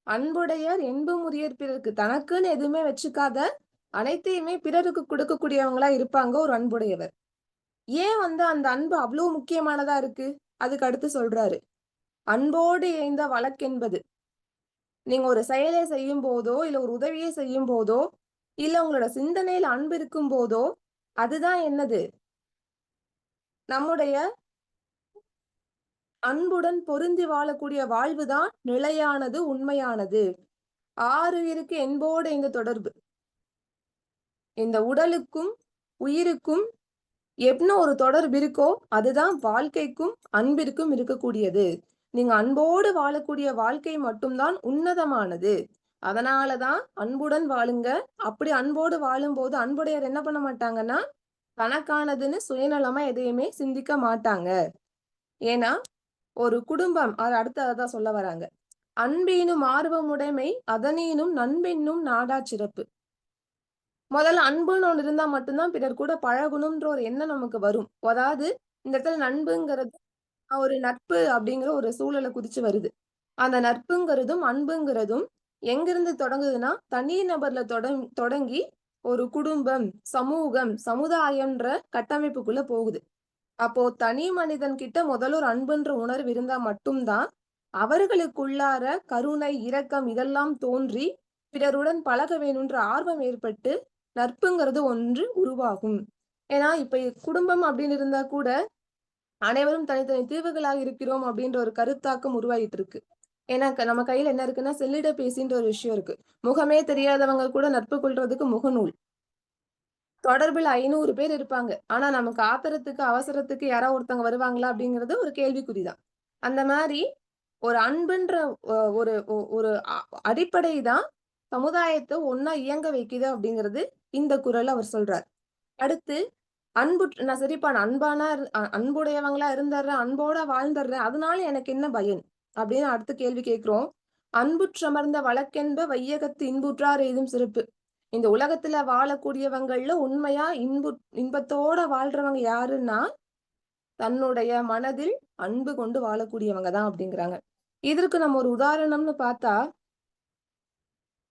அன்புடையர் என்பும் உரியர் பிறருக்கு. தனக்குன்னு எதுவுமே வச்சுக்காத அனைத்தையுமே பிறருக்கு கொடுக்கக்கூடியவங்களா இருப்பாங்க ஒரு அன்புடையவர். ஏன் அந்த அன்பு அவ்வளவு முக்கியமானதா இருக்கு? அதுக்கு அடுத்து சொல்றாரு, அன்போடு இயைந்த வழக்கென்பது. நீங்க ஒரு செயலை செய்யும் போதோ இல்ல ஒரு உதவியை செய்யும் போதோ இல்ல உங்களோட சிந்தனையில அன்பு இருக்கும் போதோ அதுதான் என்னது, நம்முடைய அன்புடன் பொருந்தி வாழக்கூடிய வாழ்வுதான் நிலையானது, உண்மையானது. ஆருயிருக்கு என்போடு எங்க தொடர்பு. இந்த உடலுக்கும் உயிருக்கும் என்ன ஒரு தொடர்பு இருக்கோ அதுதான் வாழ்க்கைக்கும் அன்பிற்கும் இருக்கக்கூடியது. நீங்க அன்போடு வாழக்கூடிய வாழ்க்கை மட்டும்தான் உன்னதமானது. அதனாலதான் அன்புடன் வாழுங்க. அப்படி அன்போடு வாழும்போது அன்புடையர் என்ன பண்ண மாட்டாங்கன்னா தனக்கானதுன்னு சுயநலமா எதையுமே சிந்திக்க மாட்டாங்க. ஏன்னா ஒரு குடும்பம் அடுத்ததான் சொல்ல வராங்க. அன்பீனும் ஆர்வமுடைமை அதனீனும் நண்பென்னும் நாடா சிறப்பு. முதல்ல அன்புன்னு ஒண்ணு இருந்தா மட்டும்தான் பிறர் கூட பழகணும்ன்ற ஒரு எண்ணம் நமக்கு வரும். அதாவது இந்த இடத்துல நண்புங்கிறது ஒரு நட்பு அப்படிங்கிற ஒரு சூழலை குதிச்சு வருது. அந்த நட்புங்கிறதும் அன்புங்கிறதும் எங்கிருந்து தொடங்குதுன்னா தனி நபர்ல தொடங்கி ஒரு குடும்பம், சமூகம், சமுதாயம்ன்ற கட்டமைப்புக்குள்ள போகுது. அப்போ தனி மனிதன் கிட்ட முதல்ல ஒரு அன்புன்ற உணர்வு இருந்தா மட்டும்தான் அவர்களுக்குள்ளார கருணை, இரக்கம் இதெல்லாம் தோன்றி பிறருடன் பழக வேணும்ன்ற ஆர்வம் ஏற்பட்டு நட்புங்கிறது ஒன்று உருவாகும். ஏன்னா இப்ப குடும்பம் அப்படின்னு இருந்தா கூட அனைவரும் தனித்தனி தீவுகளாக இருக்கிறோம் அப்படின்ற ஒரு கருத்தாக்கம் உருவாகிட்டு இருக்கு. ஏன்னா நம்ம கையில என்ன இருக்குன்னா செல்லிடப்பேசின்ற ஒரு விஷயம் இருக்கு. முகமே தெரியாதவங்க கூட நட்பு கொள்றதுக்கு முகநூல். தொடர்பில் 500 பேர் இருப்பாங்க. ஆனா நமக்கு ஆத்திரத்துக்கு, அவசரத்துக்கு யாராவது ஒருத்தவங்க வருவாங்களா அப்படிங்கிறது ஒரு கேள்விக்குறிதான். அந்த மாதிரி ஒரு அன்புன்ற ஒரு ஒரு அடிப்படை தான் சமுதாயத்தை ஒண்ணா இயங்க வைக்குது அப்படிங்கிறது இந்த குறள் அவர் சொல்றார். அடுத்து நான் சரிப்பா நான் அன்புடையவங்களா இருந்துடுறேன், அன்போட வாழ்ந்துடுறேன், அதனால எனக்கு என்ன பயன் அப்படின்னு அடுத்த கேள்வி கேட்கிறோம். அன்புற்றமர்ந்த வழக்கென்ப வையகத்து இன்புற்றார் எய்தும் சிறப்பு. இந்த உலகத்துல வாழக்கூடியவங்கள்ல உண்மையா இன்பத்தோட வாழ்றவங்க யாருன்னா தன்னுடைய மனதில் அன்பு கொண்டு வாழக்கூடியவங்க தான் அப்படிங்கிறாங்க. இதற்கு நம்ம ஒரு உதாரணம்னு பார்த்தா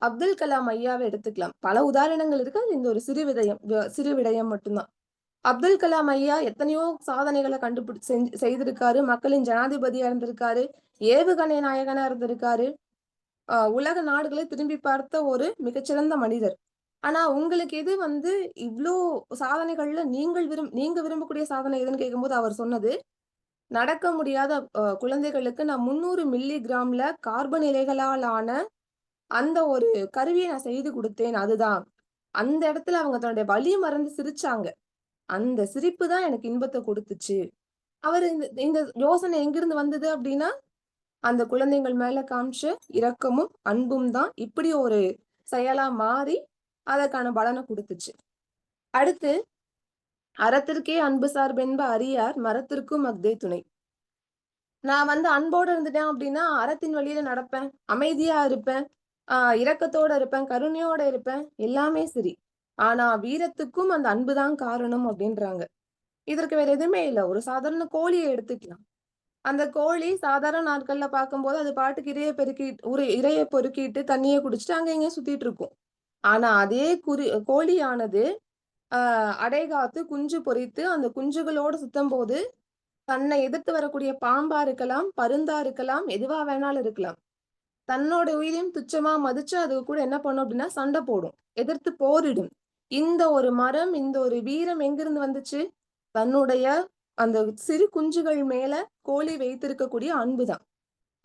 அப்துல் கலாம் ஐயாவை எடுத்துக்கலாம். பல உதாரணங்கள் இருக்கு. அது இந்த ஒரு சிறு விடயம் மட்டும்தான். அப்துல் கலாம் ஐயா எத்தனையோ சாதனைகளை செய்திருக்காரு. மக்களின் ஜனாதிபதியா இருந்திருக்காரு. ஏவுகணை நாயகனா இருந்திருக்காரு. உலக நாடுகளை திரும்பி பார்த்த ஒரு மிகச்சிறந்த மனிதர். ஆனா உங்களுக்கு எது இவ்ளோ சாதனைகள்ல நீங்க விரும்பக்கூடிய சாதனை எதுன்னு கேட்கும்போது அவர் சொன்னது, நடக்க முடியாத குழந்தைகளுக்கு நான் 300 மில்லி கிராம்ல கார்பன் இலைகளால் ஆன அந்த ஒரு கருவியை நான் செய்து கொடுத்தேன். அதுதான். அந்த இடத்துல அவங்க தன்னுடைய வலியை மறந்து சிரிச்சாங்க. அந்த சிரிப்பு தான் எனக்கு இன்பத்தை கொடுத்துச்சு. அவர் இந்த யோசனை எங்கிருந்து வந்தது அப்படின்னா அந்த குழந்தைகள் மேல காமிச்ச இரக்கமும் அன்பும் தான் இப்படி ஒரு செயலா மாறி அதற்கான பலனை கொடுத்துச்சு. அடுத்து அறத்திற்கே அன்பு சார்பென்ப அறியார் மரத்திற்கும் அஃதே துணை. நான் அன்போட இருந்துட்டேன் அப்படின்னா அறத்தின் வழியில நடப்பேன், அமைதியா இருப்பேன், இரக்கத்தோட இருப்பேன், கருணையோட இருப்பேன், எல்லாமே சரி. ஆனா வீரத்துக்கும் அந்த அன்புதான் காரணம் அப்படின்றாங்க. இதற்கு வேற எதுவுமே இல்லை. ஒரு சாதாரண கோழியை எடுத்துக்கலாம். அந்த கோழி சாதாரண நாட்கள்ல பார்க்கும்போது அது பாட்டுக்கு இரையை பொறுக்கிட்டு தண்ணியை குடிச்சிட்டு அங்க இங்கேயும் சுத்திட்டு இருக்கும். ஆனா அதே கோழியானது அடை காத்து குஞ்சு பொரித்து அந்த குஞ்சுகளோட சுத்தும் போது தன்னை எதிர்த்து வரக்கூடிய பாம்பா இருக்கலாம், பருந்தா இருக்கலாம், எதுவா வேணாலும் இருக்கலாம், தன்னோட உயிரையும் துச்சமா மதிச்சு அது கூட என்ன பண்ணும் அப்படின்னா சண்டை போடும், எதிர்த்து போரிடும். இந்த ஒரு மரம், இந்த ஒரு வீரம் எங்கிருந்து வந்துச்சு? தன்னுடைய அந்த சிறு குஞ்சுகள் மேல கோழி வைத்திருக்கக்கூடிய அன்புதான்.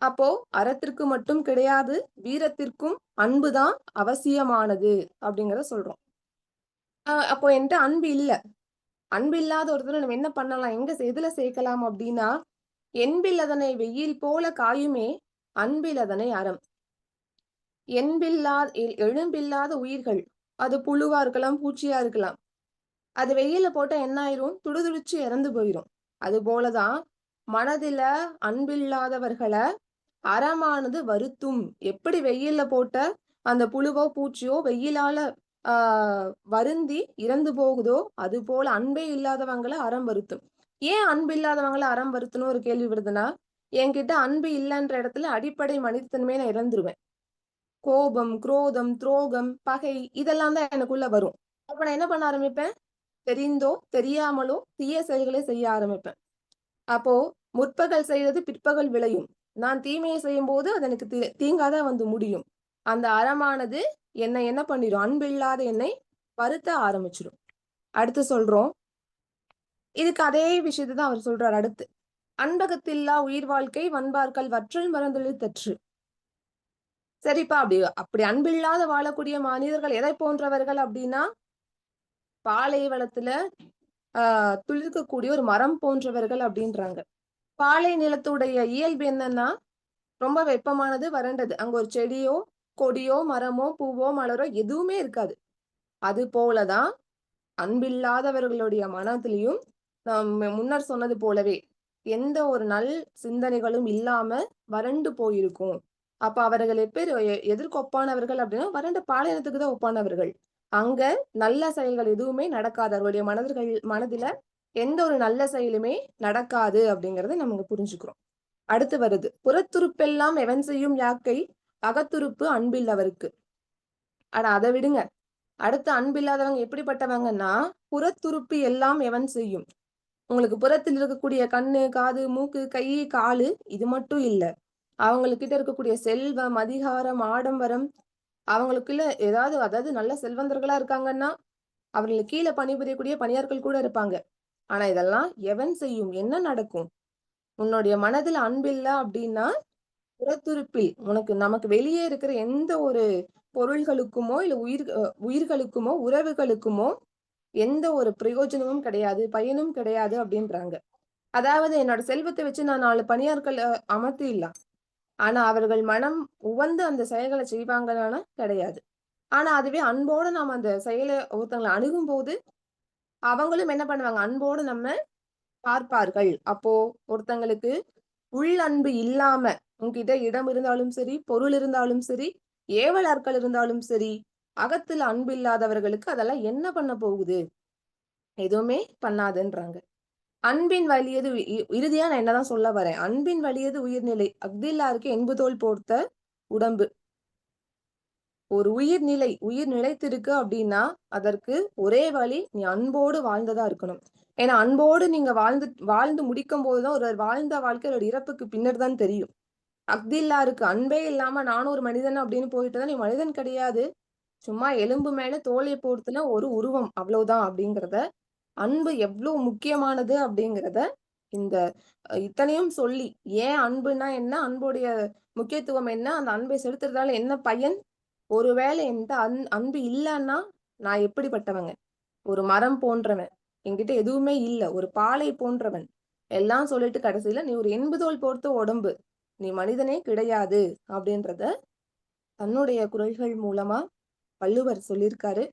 அப்போ அறத்திற்கு மட்டும் கிடையாது, வீரத்திற்கும் அன்புதான் அவசியமானது அப்படிங்கிறத சொல்றோம். அப்போ என்கிட்ட அன்பு இல்ல, அன்பு இல்லாத ஒருத்தர் நம்ம என்ன பண்ணலாம், எதுல சேர்க்கலாம் அப்படின்னா, என்பில் அதனை வெயில் போல காயுமே அன்பில் அதனை அறம். எழும்பில்லாத உயிர்கள், அது புழுவா இருக்கலாம், பூச்சியா இருக்கலாம், அது வெயில போட்டா என்ன ஆயிரும்? துடிதுடிச்சு இறந்து போயிரும். அது போலதான் மனதில அன்பில்லாதவர்களை அறமானது வருத்தும். எப்படி வெயில்ல போட்ட அந்த புழுவோ பூச்சியோ வெயிலால வருந்தி இறந்து போகுதோ அது போல அன்பே இல்லாதவங்களை அறம் வருத்தும். ஏன் அன்பு இல்லாதவங்களை அறம் வருத்தணும் ஒரு கேள்வி வருதுன்னா, என்கிட்ட அன்பு இல்லைன்ற இடத்துல அடிப்படை மனிதத்தன்மையை நான் இழந்துருவேன். கோபம், குரோதம், துரோகம், பகை இதெல்லாம் தான் எனக்குள்ள வரும். அப்ப நான் என்ன பண்ண ஆரம்பிப்பேன்? தெரிந்தோ தெரியாமலோ தீய செயல்களை செய்ய ஆரம்பிப்பேன். அப்போ முற்பகல் செய்வது பிற்பகல் விளையும். நான் தீமையை செய்யும் போது அது எனக்கு தீங்காதான் வந்து முடியும். அந்த அறமானது என்னை என்ன பண்ணிடும்? அன்பில்லாத என்னை வருத்த ஆரம்பிச்சிடும். அடுத்து சொல்றோம். இதுக்கு அதே விஷயத்தை தான் அவர் சொல்றாரு அடுத்து. அன்பகத்தில்லா உயிர் வாழ்க்கை வன்பார்கள் வற்றல் மறந்தொழில் தற்று. சரிப்பா, அப்படி அன்பில்லாத வாழக்கூடிய மனிதர்கள் எதை போன்றவர்கள் அப்படின்னா, பாலைவனத்துல துளிர்க்கக்கூடிய ஒரு மரம் போன்றவர்கள் அப்படின்றாங்க. பாலை நிலத்துடைய இயல்பு என்னன்னா, ரொம்ப வெப்பமானது, வறண்டது. அங்க ஒரு செடியோ கொடியோ மரமோ பூவோ மலரோ எதுவுமே இருக்காது. அது போலதான் அன்பில்லாதவர்களுடைய மனத்திலையும் நாம் முன்னர் சொன்னது போலவே எந்த ஒரு நல் சிந்தனைகளும் இல்லாம வறண்டு போயிருக்கும். அப்ப அவர்கள் எதற்கு ஒப்பானவர்கள் அப்படின்னா, வறண்ட பாலைவனத்துக்கு தான் ஒப்பானவர்கள். அங்க நல்ல செயல்கள் எதுவுமே நடக்காது. அவருடைய மனதுல எந்த ஒரு நல்ல செயலுமே நடக்காது அப்படிங்கறத நம்ம புரிஞ்சுக்கிறோம். அடுத்து வருது, புறத்துறுப்பெல்லாம் எவன் செய்யும் யாக்கை அகத்துறுப்பு அன்பில்லவருக்கு. ஆனா அதை விடுங்க. அடுத்து அன்பில்லாதவங்க எப்படிப்பட்டவங்கன்னா, புறத்துறுப்பு எல்லாம் எவன் செய்யும். உங்களுக்கு புறத்தில் இருக்கக்கூடிய கண்ணு, காது, மூக்கு, கை, காலு இது மட்டும் இல்ல. அவங்கக்கிட்ட இருக்கக்கூடிய செல்வம், அதிகாரம், ஆடம்பரம், அவங்களுக்குள்ள அதாவது நல்ல செல்வந்தர்களா இருக்காங்கன்னா அவர்களுக்கு கீழே பணிபுரியக்கூடிய பணியாட்கள் கூட இருப்பாங்க. ஆனா இதெல்லாம் எவன் செய்யும்? என்ன நடக்கும்? உன்னுடைய மனதுல அன்பில்ல அப்படின்னா, புறத்துறுப்பில் நமக்கு வெளியே இருக்கிற எந்த ஒரு பொருள்களுக்குமோ இல்ல உயிர்களுக்குமோ உறவுகளுக்குமோ எந்த ஒரு பிரயோஜனமும் கிடையாது, பயனும் கிடையாது அப்படின்றாங்க. அதாவது என்னோட செல்வத்தை வச்சு நான் 4 பணியாட்கள் அமர்த்திடலாம். ஆனா அவர்கள் மனம் உவந்து அந்த செயல்களை செய்வாங்களான்னா கிடையாது. ஆனா அதுவே அன்போடு நாம அந்த செயலை ஒருத்தங்களை அணுகும் போது அவங்களும் என்ன பண்ணுவாங்க? அன்போடு நம்ம பார்ப்பார்கள். அப்போ ஒருத்தங்களுக்கு உள் அன்பு இல்லாம உன்கிட்ட இடம் இருந்தாலும் சரி, பொருள் இருந்தாலும் சரி, ஏவலாட்கள் இருந்தாலும் சரி, அகத்துல அன்பு இல்லாதவர்களுக்கு அதெல்லாம் என்ன பண்ண போகுது? எதுவுமே பண்ணாதுன்றாங்க. அன்பின் வலியது இறுதியா நான் என்னதான் சொல்ல வரேன்? அன்பின் வலியது உயிர்நிலை அஃதில்லாருக்கு என்புதோல் போர்த்த உடம்பு. ஒரு உயிர் நிலைத்திருக்கு அப்படின்னா அதற்கு ஒரே வழி, நீ அன்போடு வாழ்ந்ததா இருக்கணும். ஏன்னா அன்போடு நீங்க வாழ்ந்து முடிக்கும் போதுதான் ஒரு வாழ்ந்த வாழ்க்கை ஒரு இறப்புக்கு பின்னர் தான் தெரியும். அஃதில்லா இருக்கு, அன்பே இல்லாம நானும் ஒரு மனிதன் அப்படின்னு போயிட்டுதான் நீ மனிதன் கிடையாது, சும்மா எலும்பு மேல தோலை போர்த்துன ஒரு உருவம் அவ்வளவுதான் அப்படிங்கிறத, அன்பு எவ்வளவு முக்கியமானது அப்படிங்கிறத இந்த இத்தனையும் சொல்லி, ஏன் அன்புனா என்ன, அன்புடைய முக்கியத்துவம் என்ன, அந்த அன்பை செலுத்துறதால என்ன பயன், ஒருவேளை என்கிட்ட அன்பு இல்லைன்னா நான் எப்படிப்பட்டவங்க? ஒரு மரம் போன்றவன், என்கிட்ட எதுவுமே இல்ல, ஒரு பாலை போன்றவன் எல்லாம் சொல்லிட்டு கடைசியில நீ ஒரு எண்புதோல் போர்த்த உடம்பு, நீ மனிதனே கிடையாது அப்படின்றத தன்னுடைய குரல்கள் மூலமா வள்ளுவர் சொல்லியிருக்காரு.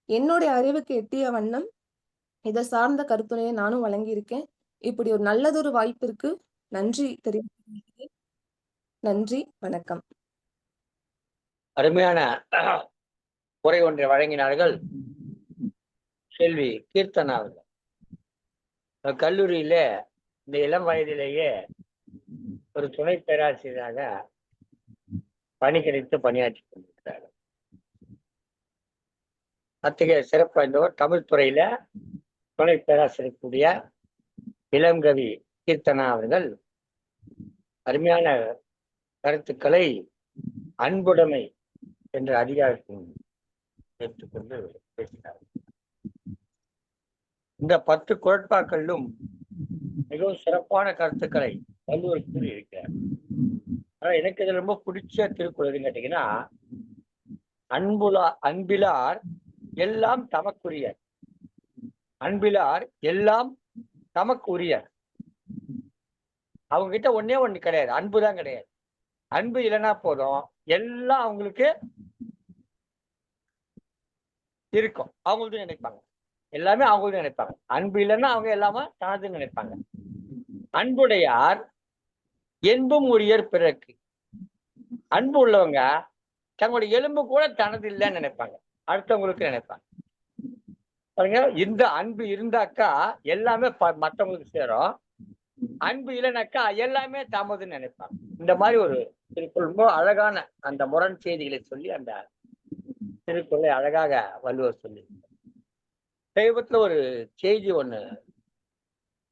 என்னுடைய அறிவுக்கு எட்டிய வண்ணம் இதை சார்ந்த கருத்துரையை நானும் வழங்கியிருக்கேன். இப்படி ஒரு நல்லதொரு வாய்ப்பிற்கு நன்றி தெரிவிக்கிறேன். நன்றி, வணக்கம். அருமையான உரை ஒன்றை வழங்கினார்கள் செல்வி கீர்த்தனா அவர்கள். கல்லூரியில இந்த இளம் வயதிலேயே ஒரு துணை பேராசிரியராக பணி கிடைத்து பணியாற்றி கொண்டிருக்கிறார்கள். அத்தகைய சிறப்பு வாய்ந்தவர் தமிழ் துறையில துணை பேராசிரியக்கூடிய இளங்கவி கீர்த்தனா அவர்கள் அருமையான கருத்துக்களை அன்புடைமை என்ற அதிகாரத்தில் எடுத்துக்கொண்டு பேசினார். இந்த 10 குறட்பாக்களிலும் மிகவும் சிறப்பான கருத்துக்களை வள்ளுவர் கூறி இருக்கிறார். ஆனா எனக்கு இது ரொம்ப பிடிச்ச திருக்குறள் கேட்டீங்கன்னா, அன்பிலார் எல்லாம் தமக்குரியர், அன்பிலார் எல்லாம் தமக்குரியர். அவங்க கிட்ட ஒன்னே ஒண்ணு கிடையாது, அன்புதான் கிடையாது. அன்பு இல்லைன்னா போதும், எல்லாம் அவங்களுக்கு இருக்கும், அவங்களுக்கு நினைப்பாங்க, எல்லாமே அவங்களுக்கு நினைப்பாங்க. அன்பு இல்லைன்னா அவங்க எல்லாமே தனதுன்னு நினைப்பாங்க. அன்புடையார் என்பும் உரியர் பிறருக்கு. அன்பு உள்ளவங்க தங்களுடைய எலும்பு கூட தனது இல்லைன்னு நினைப்பாங்க, அடுத்தவங்களுக்கு நினைப்பாங்க. பாருங்க, இந்த அன்பு இருந்தாக்கா எல்லாமே மற்றவங்களுக்கு சேரும், அன்பு இல்லைனாக்கா எல்லாமே தமதுன்னு நினைப்பாங்க. இந்த மாதிரி ஒரு திருக்குறள் ரொம்ப அழகான அந்த முரண் செய்திகளை சொல்லி அந்த திருக்குறளை அழகாக வள்ளுவர் சொல்லி. சைவத்துல ஒரு செய்தி ஒண்ணு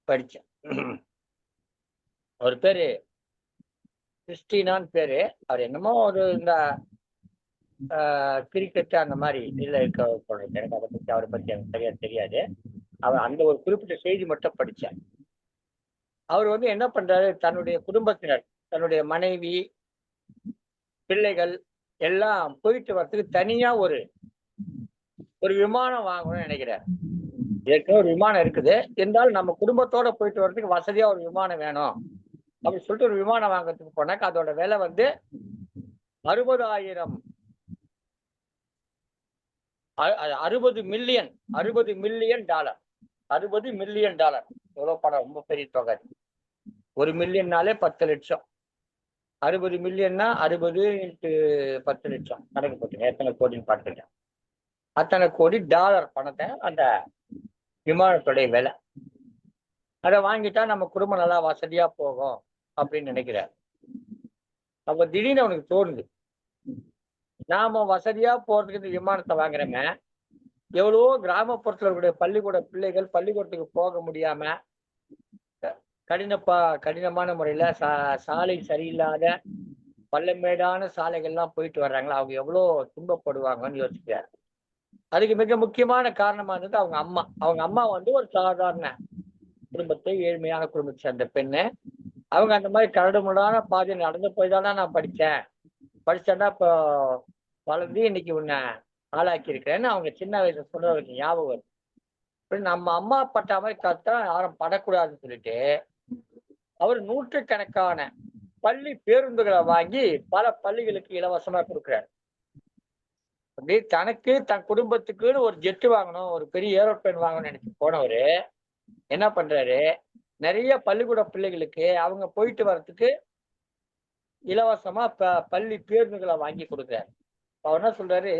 படிச்சேன். ஒரு பேரு கிறிஸ்டினான்னு பேரு. அவர் என்னமோ ஒரு இந்த கிரிக்கெட் அந்த மாதிரி இதுல இருக்க போறது. எனக்கு அதை பத்தி அவரை பத்தி எனக்கு சரியா தெரியாது. அவர் அந்த ஒரு குறிப்பிட்ட செய்தி மட்டும் படிச்சேன். அவர் வந்து என்ன பண்றாரு, தன்னுடைய குடும்பத்தினர், தன்னுடைய மனைவி, பிள்ளைகள் எல்லாம் போயிட்டு வர்றதுக்கு தனியா ஒரு விமானம் வாங்கணும்னு நினைக்கிறார். ஏற்கனவே ஒரு விமானம் இருக்குது, இருந்தாலும் நம்ம குடும்பத்தோட போயிட்டு வர்றதுக்கு வசதியா ஒரு விமானம் வேணும் அப்படின்னு சொல்லிட்டு ஒரு விமானம் வாங்குறதுக்கு போனாக்க அதோட விலை வந்து 60,000 60 மில்லியன் டாலர். 60 மில்லியன் டாலர் எவ்வளவு படம், ரொம்ப பெரிய தொகை. 1 மில்லியன்னாலே 10 லட்சம். 60 மில்லியன்னா 60 × 10 லட்சம் கணக்கு போட்டுங்க, எத்தனை கோடின்னு பார்த்துட்டேன். அத்தனை கோடி டாலர் பணத்தை அந்த விமானத்துடைய விலை. அதை வாங்கிட்டா நம்ம குடும்பம் நல்லா வசதியா போகும் அப்படின்னு நினைக்கிறார். அப்ப திடீர்னு அவனுக்கு தோணுது, நாம வசதியா போறதுக்கு இந்த விமானத்தை வாங்குறோமே, எவ்வளவோ கிராமப்புறத்துல இருக்கிற பள்ளிக்கூட பிள்ளைகள் பள்ளிக்கூடத்துக்கு போக முடியாம கடினமான முறையில சாலை சரியில்லாத பள்ளமேடான சாலைகள்லாம் போயிட்டு வர்றாங்களா, அவங்க எவ்வளவு துன்பப்படுவாங்கன்னு யோசிக்கிறார். அதுக்கு மிக முக்கியமான காரணமா இருந்தது அவங்க அம்மா வந்து ஒரு சாதாரண குடும்பத்தை, ஏழ்மையான குடும்பத்தை சேர்ந்த பெண்ணு. அவங்க அந்த மாதிரி கரடுமுரடான பாதையை நடந்து போய் தானே நான் படிச்சேன்னா இப்போ வளர்ந்து இன்னைக்கு உன்னை ஆளாக்கி இருக்கிறேன்னு அவங்க சின்ன வயசுல சொன்னவருக்கு ஞாபகம் வருது. நம்ம அம்மா பட்ட மாதிரி கத்தா யாரும் படக்கூடாதுன்னு சொல்லிட்டு அவர் நூற்றுக்கணக்கான பள்ளி பேருந்துகளை வாங்கி பல பள்ளிகளுக்கு இலவசமா கொடுக்குறாரு. அப்படி தனக்கு தன் குடும்பத்துக்குன்னு ஒரு ஜெட்டு வாங்கணும், ஒரு பெரிய ஏரோப்ளேன் வாங்கணும்னு நினைச்சு போனவரு என்ன பண்றாரு, நிறைய பள்ளிக்கூட பிள்ளைகளுக்கு அவங்க போயிட்டு வர்றதுக்கு இலவசமா பள்ளி பேருந்துகளை வாங்கி கொடுக்குறாரு. அவர் என்ன சொல்றாரு,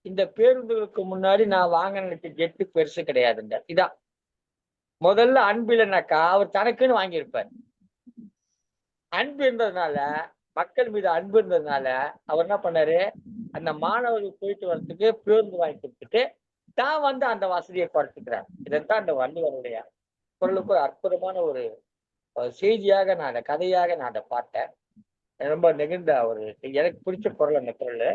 இந்த பேருந்துகளுக்கு முன்னாடி நான் வாங்க நினைச்ச ஜெட்டு பெருசு கிடையாதுங்க. இதான் முதல்ல அன்பு இல்லைன்னாக்கா அவர் தனக்குன்னு வாங்கியிருப்பார். அன்பு இருந்ததுனால, மக்கள் மீது அன்பு இருந்ததுனால அவர் என்ன பண்ணாரு, அந்த மாணவர்கள் போயிட்டு வர்றதுக்கு பேருந்து வாங்கி கொடுத்துட்டு தான் வந்து அந்த வசதியை குறைச்சிக்கிறார். இதைத்தான் அந்த வள்ளுவருடைய குரலுக்கு ஒரு அற்புதமான ஒரு செய்தியாக நான் அந்த கதையாக நான் அதை பார்த்தேன். ரொம்ப நெகிழ்ந்த ஒரு எனக்கு பிடிச்ச குரல் அந்த குரல்.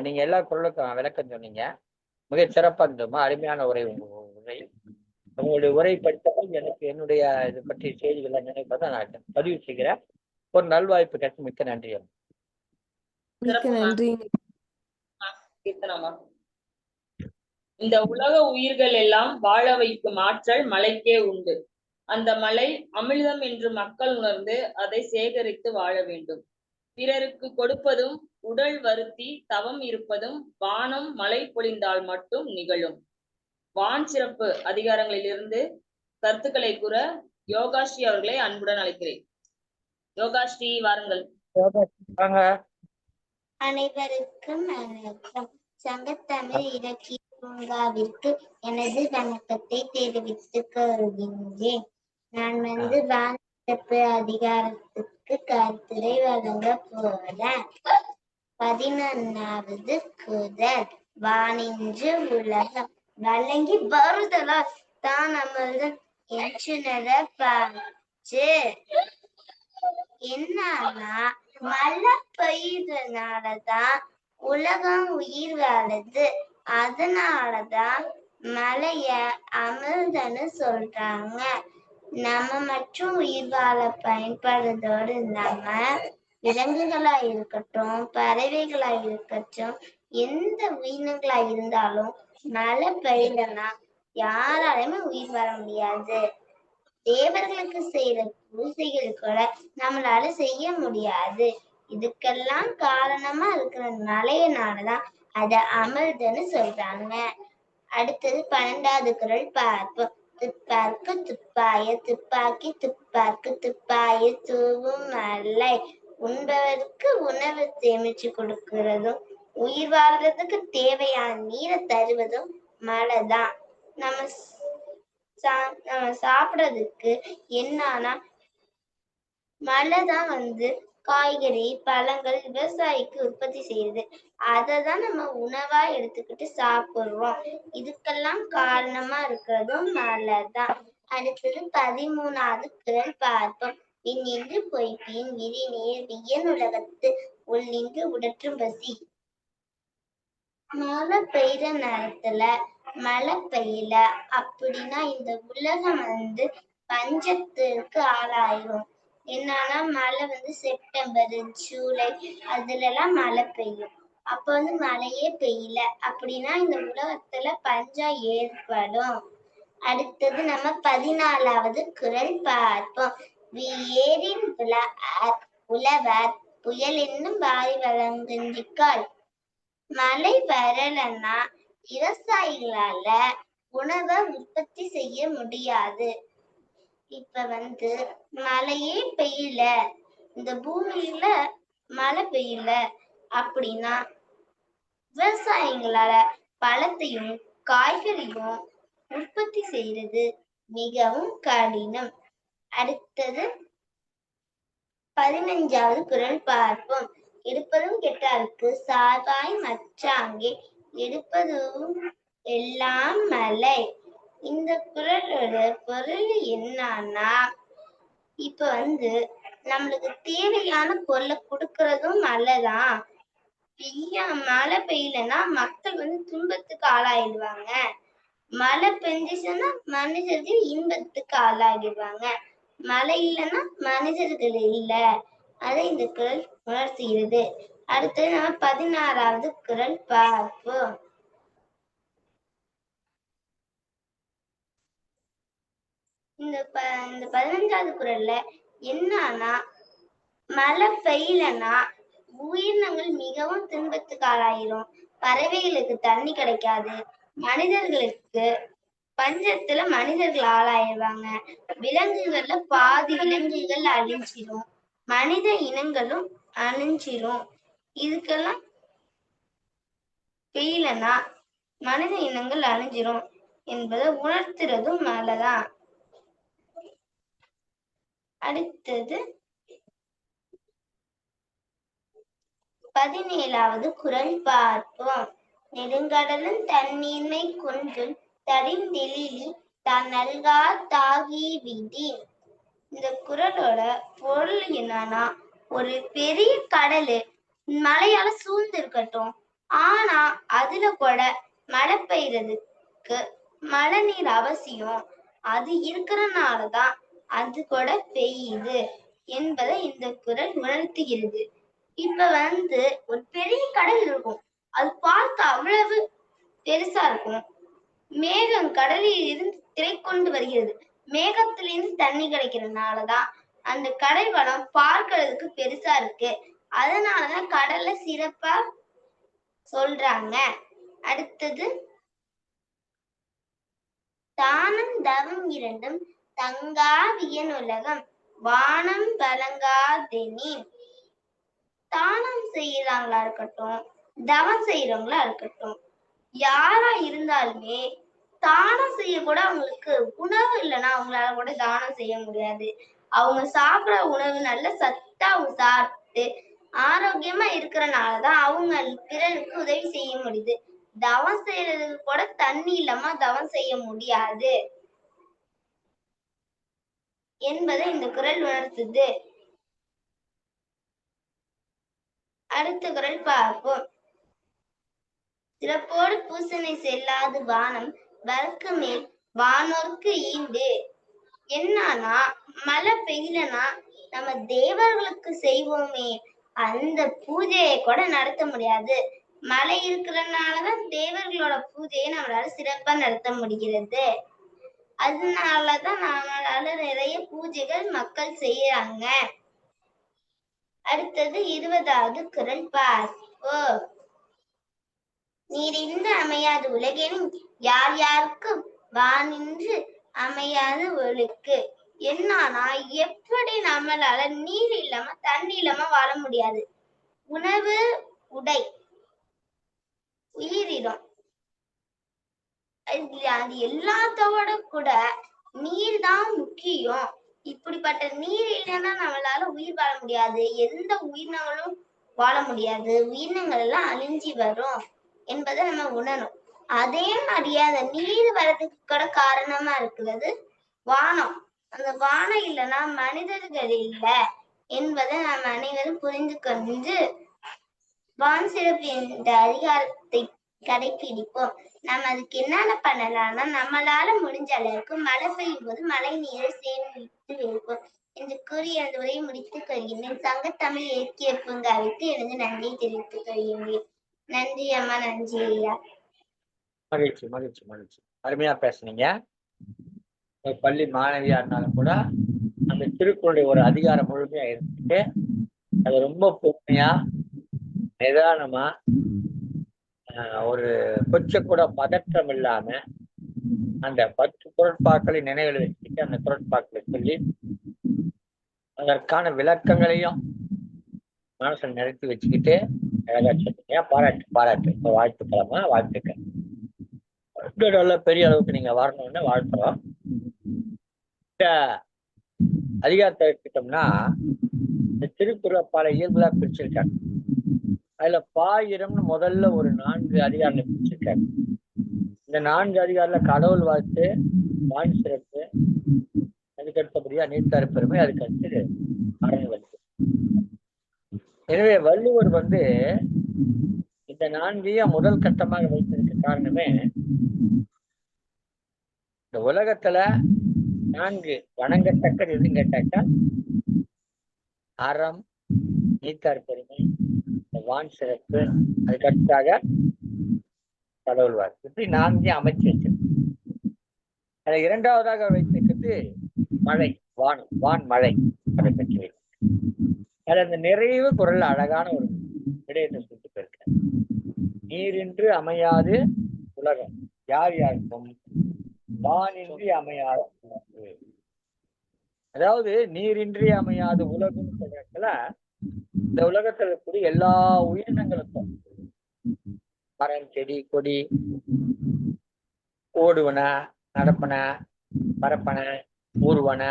நீங்க எல்லா குரலுக்கும் விளக்கம் சொன்னீங்க, மிக சிறப்பா இருந்தோமா, அருமையான உரை. உங்களுடைய உரை படித்தപ്പോൾ எனக்கு என்னுடைய இது பற்றிய செய்திகள் நினைப்பதை நான் பதிவு செய்கிறேன். ஒரு நல்வாய்ப்பு கிடைச்சு மிக்க நன்றி. மிக்க நன்றி. இந்த உலக உயிர்கள் எல்லாம் வாழ வைக்கும் ஆற்றல் மலைக்கே உண்டு. அந்த மலை அமிர்தம் என்று மக்கள் உணர்ந்து அதை சேகரித்து வாழ வேண்டும். பிறருக்கு கொடுப்பதும் உடல் வருத்தி தவம் இருப்பதும் வானம் மழை பொழிந்தால் மட்டும் நிகழும். வான் சிறப்பு அதிகாரங்களிலிருந்து கருத்துக்களை கூற யோகாஸ்ரீ அவர்களை அன்புடன் அழைக்கிறேன். யோகாஸ்ரீ வாருங்கள். அனைவருக்கும் வணக்கம். சங்கத்தமிழ் இலக்கிய பூங்காவிற்கு எனது வணக்கத்தை தெரிவித்துக் கொள்கின்றேன். நான் வான் சிறப்பு அதிகாரத்துக்கு கருத்துரை வழங்க போறேன். 11வது குறள். வானின்று உலகம் வழங்கி வருதலால் தான் அமர்தல் என்றுணர பாற்று. என்னன்னா, மழை பெய்யறதுனாலதான் உலகம் உயிர் வாழுது. அதனாலதான் மழைய அமிர்தன்னு சொல்றாங்க. நம்ம மற்றும் உயிர் வாழ பயன்படுறதோடு இல்லாம விலங்குகளா இருக்கட்டும், பறவைகளா இருக்கட்டும், எந்த உயிரினங்களா இருந்தாலும் மழை பெய்யலன்னா யாராலையுமே உயிர் வாழ முடியாது. தேவர்களுக்கு செய்யற பூசைகள் கூட நம்மளால செய்ய முடியாது. இதுக்கெல்லாம் காரணமா இருக்கிற மழையினாலதான் அத அமிர்தன்னு சொல்றாங்க. அடுத்தது 12வது குறள் பார்ப்போம். துப்பார்க்கு துப்பாய துப்பாக்கி துப்பார்க்கு துப்பாய தூவும் மழை. உண்பவருக்கு உணவு சேமிச்சு கொடுக்கறதும் உயிர் வாழ்றதுக்கு தேவையான நீரை தருவதும் மழைதான். நம்ம சாப்பிடறதுக்கு என்னன்னா மழைதான் காய்கறி பழங்கள் விவசாயிக்கு உற்பத்தி செய்யுது. அததான் நம்ம உணவா எடுத்துக்கிட்டு சாப்பிடுறோம். இதுக்கெல்லாம் காரணமா இருக்கிறதும் மழைதான். அடுத்தது 13வது குறள் பார்ப்போம். விண்ணின்று பொய்ப்பின் விரிநீர் வியனுலகத்து உள் நின்று உடற்றும் பசி. மழை பெய்யுற நேரத்துல மழை பெய்யல அப்படின்னா இந்த உலகம் பஞ்சத்திற்கு ஆளாயிரும். என்னன்னா மழை செப்டம்பர், ஜூலை அதுல எல்லாம் மழை பெய்யும். அப்ப மழையே பெய்யல அப்படின்னா இந்த உலகத்துல பஞ்சம் ஏற்படும். அடுத்தது நம்ம 14வது குறள் பார்ப்போம். ஏரின் உழவர் புயல் என்னும் வாரி வழங்குகின்றால். மழை வரலன்னா விவசாயிகளால உணவை உற்பத்தி செய்ய முடியாது. இப்ப மழையே பெய்யல, இந்த பூமியில மழை பெய்யல அப்படின்னா விவசாயிகளால பழத்தையும் காய்கறியும் உற்பத்தி செய்யறது மிகவும் கடினம். அடுத்தது 15வது குறள் பார்ப்போம். எடுப்பதும் கெட்டாருக்கு சார்பாய் மற்றாங்கே எடுப்பதும் எல்லாம் மழை. இந்த குறளோட பொருள் என்னன்னா, இப்ப நம்மளுக்கு தேவையான பொருளை கொடுக்கறதும் மழைதான். மழை பெய்யலன்னா மக்கள் துன்பத்துக்கு ஆளாயிடுவாங்க. மழை பெஞ்சிச்சுன்னா மனிதர்கள் இன்பத்துக்கு ஆளாகிடுவாங்க. மழை இல்லைன்னா மனிதர்கள் இல்ல. அதை இந்த குறள் உணர்த்துகிறது. அடுத்தது நம்ம 16வது குறள் பார்ப்போம். இந்த 15வது குறள்ல என்னன்னா, மழை பெய்யலன்னா உயிரினங்கள் மிகவும் துன்பத்துக்கு ஆளாயிரும். பறவைகளுக்கு தண்ணி கிடைக்காது. மனிதர்களுக்கு பஞ்சத்துல மனிதர்கள் ஆளாயிருவாங்க. விலங்குகள்ல பாதி விலங்குகள் அழிஞ்சிரும். மனித இனங்களும் அழிஞ்சிரும். இதுக்கெல்லாம் பெய்யலன்னா மனித இனங்கள் அழிஞ்சிரும் என்பதை உணர்த்துறதும் மழைதான். அடுத்தது 17வது குறள் பார்ப்போம். நெடுங்கடலும் தண்ணீர்மை குன்றும் தடிந்தெழிலி தான் நல்கா தாகி விதி. இந்த குறளோட பொருள் என்னன்னா, ஒரு பெரிய கடலு மழையால சூழ்ந்து இருக்கட்டும், ஆனா அதுல கூட மழை பெய்யறதுக்கு மழை நீர் அவசியம். அது இருக்கிறனாலதான் அது கூட பெய்யுது என்பதை இந்த குறள் உணர்த்துகிறது. இப்ப ஒரு பெரிய கடல் இருக்கும், அது பார்க்க அவ்வளவு பெருசா இருக்கும். மேகம் கடலில் இருந்து திரைக்கொண்டு வருகிறது. மேகத்திலிருந்து தண்ணி கிடைக்கிறதுனாலதான் அந்த கடல் வளம் பார்க்கிறதுக்கு பெருசா இருக்கு. அதனாலதான் கடல்ல சிறப்பா சொல்றாங்க. அடுத்தது தானம் தவம் இரண்டும் தங்கா வியனுலகம் வானம் வழங்காதெனின். தானம் செய்யறாங்களா இருக்கட்டும், தவம் செய்யறவங்களா இருக்கட்டும், யாரா இருந்தாலுமே தானம் செய்ய கூட அவங்களுக்கு உணவு இல்லைன்னா அவங்களால கூட தானம் செய்ய முடியாது. அவங்க சாப்பிடுற உணவு நல்ல சத்தா அவங்க சாப்பிட்டு ஆரோக்கியமா இருக்கிறனாலதான் அவங்க பிறருக்கு உதவி செய்ய முடியுது. தவம் செய்யறதுக்கு கூட தண்ணி இல்லாம தவம் செய்ய முடியாது என்பதை இந்த குறள் உணர்த்துது. அடுத்த குறள் பார்ப்போம். சிறப்போடு பூசனை செல்லாது வானம் வரக்கு மேல் வானோர்க்கு ஈண்டு. என்னன்னா, மழை பெய்யலன்னா நம்ம தேவர்களுக்கு செய்வோமே அந்த பூஜையை கூட நடத்த முடியாது. மழை இருக்கிறதுனாலதான் தேவர்களோட பூஜையை நம்மளால சிறப்பா நடத்த முடிகிறது. அதனாலதான் நம்மளால நிறைய பூஜைகள் மக்கள் செய்யறாங்க. அடுத்தது 20வது குறள் பார்ப்போம். நீரின்று அமையாது உலகெனும் யார் யாருக்கும் வானின்று அமையாது ஒழுக்கு. என்னன்னா, எப்படி நம்மளால நீர் இல்லாம தண்ணி இல்லாம வாழ முடியாது. உணவு, உடை, உயிரினம் அது எல்லாத்தோட கூட நீர் தான் முக்கியம். இப்படிப்பட்ட நீர் இல்லைன்னா நம்மளால உயிர் வாழ முடியாது. எந்த உயிரினங்களும் வாழ முடியாது. உயிரினங்கள் எல்லாம் அழிஞ்சி வரும் என்பதை நம்ம உணரணும். அதே மாதிரியே அந்த நீர் வர்றதுக்கு கூட காரணமா இருக்கிறது வானம். அந்த வானம் இல்லைன்னா மனிதர்கள் இல்ல என்பதை நாம் அனைவரும் புரிந்து கொண்டு வான் சிறப்பு என்ற அதிகாரத்தை கடைபிடிப்போம். நம்ம அதுக்கு என்னென்ன பண்ணலாம்னா, நம்மளால முடிஞ்ச அளவுக்கு மழை பெய்யும் போது மழை நீரை சேமித்து வைப்போம் என்று கூறி எனது உரையை முடித்துக் கொள்கின்றேன். சங்கத்தமிழ் இலக்கிய பூங்காவிற்கு எனது நன்றியை தெரிவித்துக் கொள்கின்றேன். நன்றி அம்மா, நன்றி ஐயா. மகிழ்ச்சி மகிழ்ச்சி மகிழ்ச்சி. அருமையா பேசுனீங்க. ஒரு பள்ளி மாணவியா இருந்தாலும் கூட அந்த திருக்குறளுடைய ஒரு அதிகாரம் முழுமையா எடுத்துட்டு அது ரொம்ப பொறுமையா நிதானமா ஒரு கொஞ்சம் கூட பதற்றம் இல்லாம அந்த 10 குறட்பாக்களை நினைவில் வச்சுக்கிட்டு அந்த குறட்பாக்களை சொல்லி அதற்கான விளக்கங்களையும் மனசில் நிறுத்தி வச்சுக்கிட்டு அழகா சொன்னீங்க. பாராட்டு பாராட்டு. வாழ்த்துக்களமா, வாழ்த்துக்கள். நல்ல பெரிய அளவுக்கு நீங்க வரணும்னு வாழ்த்துறோம். இந்த அதிகாரத்தை எடுத்துட்டோம்னா இந்த திருக்குறள் பல இயல்புலா பிரிச்சிருக்காங்க. அதுல பாயிரம்னு முதல்ல ஒரு 4 அதிகாரங்களை பிரிச்சிருக்காங்க. இந்த 4 அதிகாரத்துல கடவுள் வாழ்த்து, வான் சிறப்பு, அதுக்கு அடுத்தபடியா நீத்தார் பெருமை, அதுக்கு அடுத்து அரண் வாழ்த்து. எனவே வள்ளுவர் இந்த 4ஐயும் முதல் கட்டமாக வைத்திருக்க காரணமே இந்த உலகத்துல 4 வணங்கத்தக்கது எதுன்னு கேட்டாக்கா அறம், நீத்தார் பெருமை, வான் சிறப்பு, அதுக்கு அடுத்தாக கடவுள் வாழ்த்து. இப்படி 4ஐயும் அமைச்சு வச்சிருக்கு. அதை இரண்டாவதாக வைத்திருக்கிறது மழை, வானம், வான் மழை. அதை பற்றி வைத்து அதுல அந்த நிறைவு குரல் அழகான ஒரு விடயத்தை சொல்லிட்டு போயிருக்க. நீரின்றி அமையாது உலகம், யார் யாருக்கும் வானின்றி அமையாது. அதாவது நீரின்றி அமையாது உலகம் சொல்றதுல இந்த உலகத்துல இருக்கக்கூடிய எல்லா உயிரினங்களுக்கும் மரம், செடி, கொடி, ஓடுவன, நடப்பன, பரப்பன, ஊர்வன,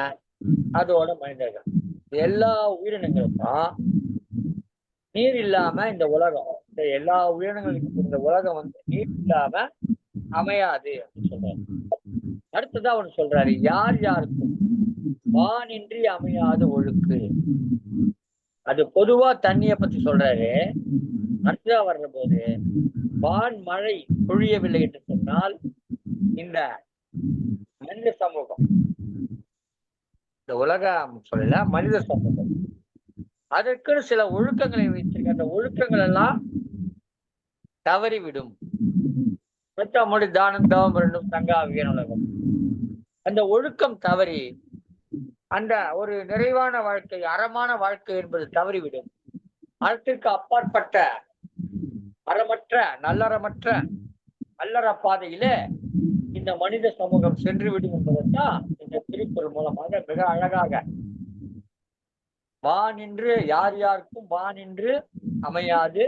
அதோட மனிதர்கள், எல்லா உயிரினங்களுக்கும் நீர் இல்லாம இந்த உலகம், இந்த எல்லா உயிரினங்களுக்கும் இந்த உலகம் நீர் இல்லாம அமையாது அப்படின்னு சொல்றாரு. அடுத்ததான் அவனு சொல்றாரு, யார் யாருக்கும் வானின்றி அமையாது ஒழுக்கு. அது பொதுவா தண்ணிய பத்தி சொல்றாரு. அடுத்ததா வர்ற போது வான் மழை பொழியவில்லை என்று சொன்னால் இந்த மனித சமூகம், இந்த உலகம் சொல்லல, மனித சமூகம் அதற்குன்னு சில ஒழுக்கங்களை வைத்திருக்க. அந்த ஒழுக்கங்கள் எல்லாம் தவறிவிடும். மொழி தானம் தவம் ரெண்டும் தங்காவியன் உலகம். அந்த ஒழுக்கம் தவறி அந்த ஒரு நிறைவான வாழ்க்கை, அறமான வாழ்க்கை என்பது தவறிவிடும். அறத்திற்கு அப்பாற்பட்ட அறமற்ற நல்லறமற்ற அல்லற பாதையிலே இந்த மனித சமூகம் சென்று விடும் என்பதைத்தான் இந்த திருக்குறள் மூலமாக மிக அழகாக வானின்று யார் யாருக்கும் வானின்று அமையாது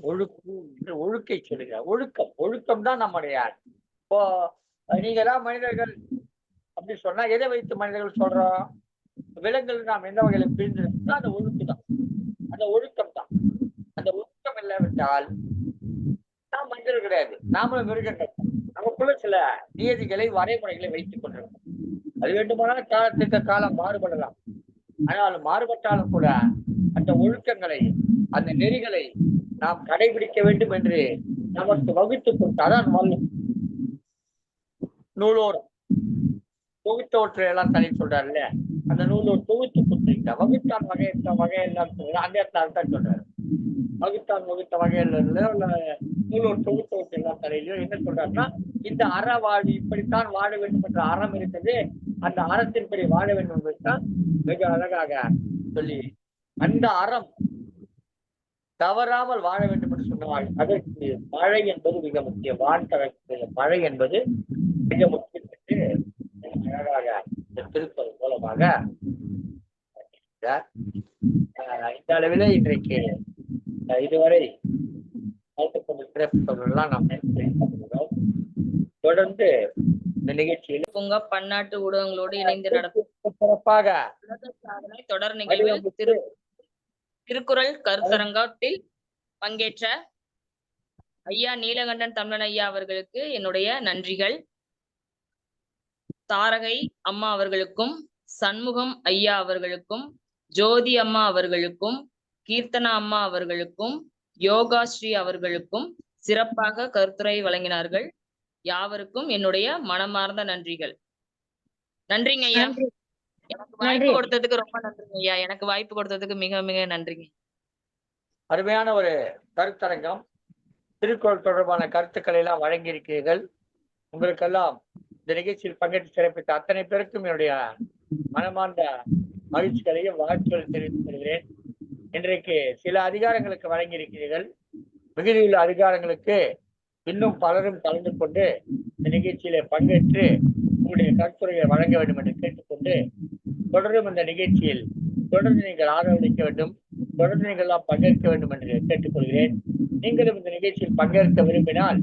ஒழுக்கு என்று ஒழுக்கை சொல்லுகிறார். ஒழுக்கம், ஒழுக்கம் தான் நம்முடைய. இப்போ நீங்க தான் மனிதர்கள் அப்படி சொன்னா எதை வைத்து மனிதர்கள் சொல்றோம்? விலங்குகள் நாம் எந்த வகையில பிரிந்திருக்கோம், அந்த ஒழுக்கு தான், அந்த ஒழுக்கம் தான். அந்த ஒழுக்கம் இல்லாவிட்டால் நாம் மனிதர்கள் கிடையாது, நாமளும் மிருகங்கள். நமக்குள்ள சில நியதிகளை, வரைமுறைகளை வைத்துக் கொண்டிருக்கோம். அது வேண்டுமானால் காலத்துக்கு காலம் மாறுபடலாம். ஆனால் மாறுபட்டாலும் கூட அந்த ஒழுக்கங்களை, அந்த நெறிகளை நாம் கடைபிடிக்க வேண்டும் என்று நமக்கு வகுத்து கொடுத்தாதான் நூலோர் தொகுத்தவற்றை எல்லாம் தனி சொல்றாரு இல்லையா? அந்த நூலோர் தொகுத்து கொடுத்துருக்கா. வகுத்தான் வகையெல்லாம் அந்த இடத்துல தான் சொல்றாரு. வகுத்தான் வகுத்த வகையில் நூலோர் தொகுத்தவற்றை எல்லாம் தலையிலையோ என்ன சொல்றாருன்னா, இந்த அற வாழ்வு இப்படித்தான் வாழ வேண்டும் என்ற அறம் இருக்குது, அந்த அறத்தின்படி வாழ வேண்டும் என்பதுதான் மிக அழகாக சொல்லி அந்த அறம் தவறாமல் வாழ வேண்டும் என்று சொன்னால் அதற்கு மழை என்பது மிக முக்கியம். வான் தரக்கூடிய மழை என்பது மிக முக்கியம் என்று அழகாக இந்த திருக்குறள் மூலமாக இந்த அளவில் இன்றைக்கு இதுவரை சிறப்புகளெல்லாம் நாம் தொடர்ந்து இந்த நிகழ்ச்சியில் பூங்கா பன்னாட்டு ஊடகங்களோடு இணைந்து நடத்தும் சிறப்பாக தொடர் நிகழ்வில் திருக்குறள் கருத்தரங்கத்தில் பங்கேற்ற ஐயா நீலகண்டன் தமிழன் ஐயா அவர்களுக்கு என்னுடைய நன்றிகள். தாரகை அம்மா அவர்களுக்கும், சண்முகம் ஐயா அவர்களுக்கும், ஜோதி அம்மா அவர்களுக்கும், கீர்த்தனா அம்மா அவர்களுக்கும், யோகாஸ்ரீ அவர்களுக்கும் சிறப்பாக கருத்துரை வழங்கினார்கள். யாவருக்கும் என்னுடைய மனமார்ந்த நன்றிகள். நன்றிங்க ஐயா. நன்றி. எனக்கு வாய்ப்பு கொடுத்ததுக்கு ரொம்ப நன்றிங்க ஐயா. எனக்கு வாய்ப்பு கொடுத்ததுக்கு மிக மிக நன்றிங்க. அருமையான ஒரு கருத்தரங்கம். திருக்குறள் தொடர்பான கருத்துக்களை எல்லாம் வழங்கியிருக்கிறீர்கள். உங்களுக்கெல்லாம் இந்த நிகழ்ச்சியில் பங்கேற்று சிறப்பித்த அத்தனை பேருக்கும் என்னுடைய மனமார்ந்த மகிழ்ச்சிகளையும் வாழ்த்துக்களை தெரிவித்துக் கொள்கிறேன். இன்றைக்கு சில அதிகாரங்களுக்கு வழங்கியிருக்கிறீர்கள். மிகுதியுள்ள அதிகாரங்களுக்கு இன்னும் பலரும் கலந்து கொண்டு இந்த நிகழ்ச்சியில பங்கேற்று உங்களுடைய கருத்துரையை வழங்க வேண்டும் என்று கேட்டுக்கொண்டு, தொடரும் இந்த நிகழ்ச்சியில் தொடர்ந்து நீங்கள் ஆதரவளிக்க வேண்டும், தொடர்ந்து நீங்கள் எல்லாம் பங்கேற்க வேண்டும் என்று கேட்டுக்கொள்கிறேன். நீங்களும் இந்த நிகழ்ச்சியில் பங்கேற்க விரும்பினால்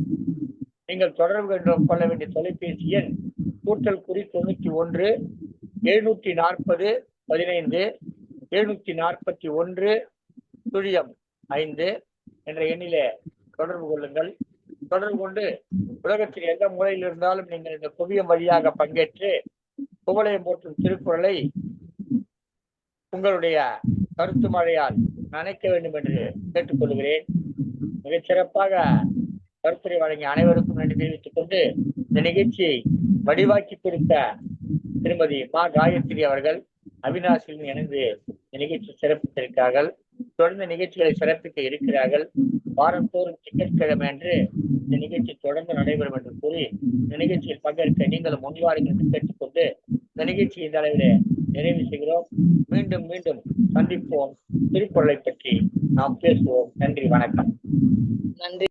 நீங்கள் தொடர்பு கொள்ள வேண்டிய தொலைபேசி எண் +91 740 15 741 0 என்ற எண்ணிலே தொடர்பு கொள்ளுங்கள். தொடர்பு கொண்டு உலகத்தில் எந்த மூலையில் இருந்தாலும் நீங்கள் இந்த குவியம் வழியாக பங்கேற்று குவளையம் போற்றும் திருக்குறளை உங்களுடைய கருத்து மழையால் நனைக்க வேண்டும் என்று கேட்டுக்கொள்கிறேன். மிகச் சிறப்பாக கருத்துரை வழங்கிய அனைவருக்கும் நன்றி தெரிவித்துக் கொண்டு, இந்த நிகழ்ச்சியை வடிவாக்கி கொடுத்த திருமதி மா காயத்ரி அவர்கள் அவினாசியில் இணைந்து இந்த நிகழ்ச்சி சிறப்பித்திருக்கிறார்கள். தொடர்ந்து நிகழ்ச்சிகளை சிறப்பிக்க இருக்கிறார்கள். வாரந்தோறும் திங்கட்கிழமை அன்று இந்த நிகழ்ச்சி தொடர்ந்து நடைபெறும் என்று கூறி, இந்த நிகழ்ச்சியில் பங்கேற்க நீங்களும் முன்வாருங்கள் என்று கேட்டுக்கொண்டு இந்த நிகழ்ச்சி இந்த அளவிலே நிறைவு செய்கிறோம். மீண்டும் மீண்டும் சந்திப்போம். திருக்குறளை பற்றி நாம் பேசுவோம். நன்றி, வணக்கம். நன்றி.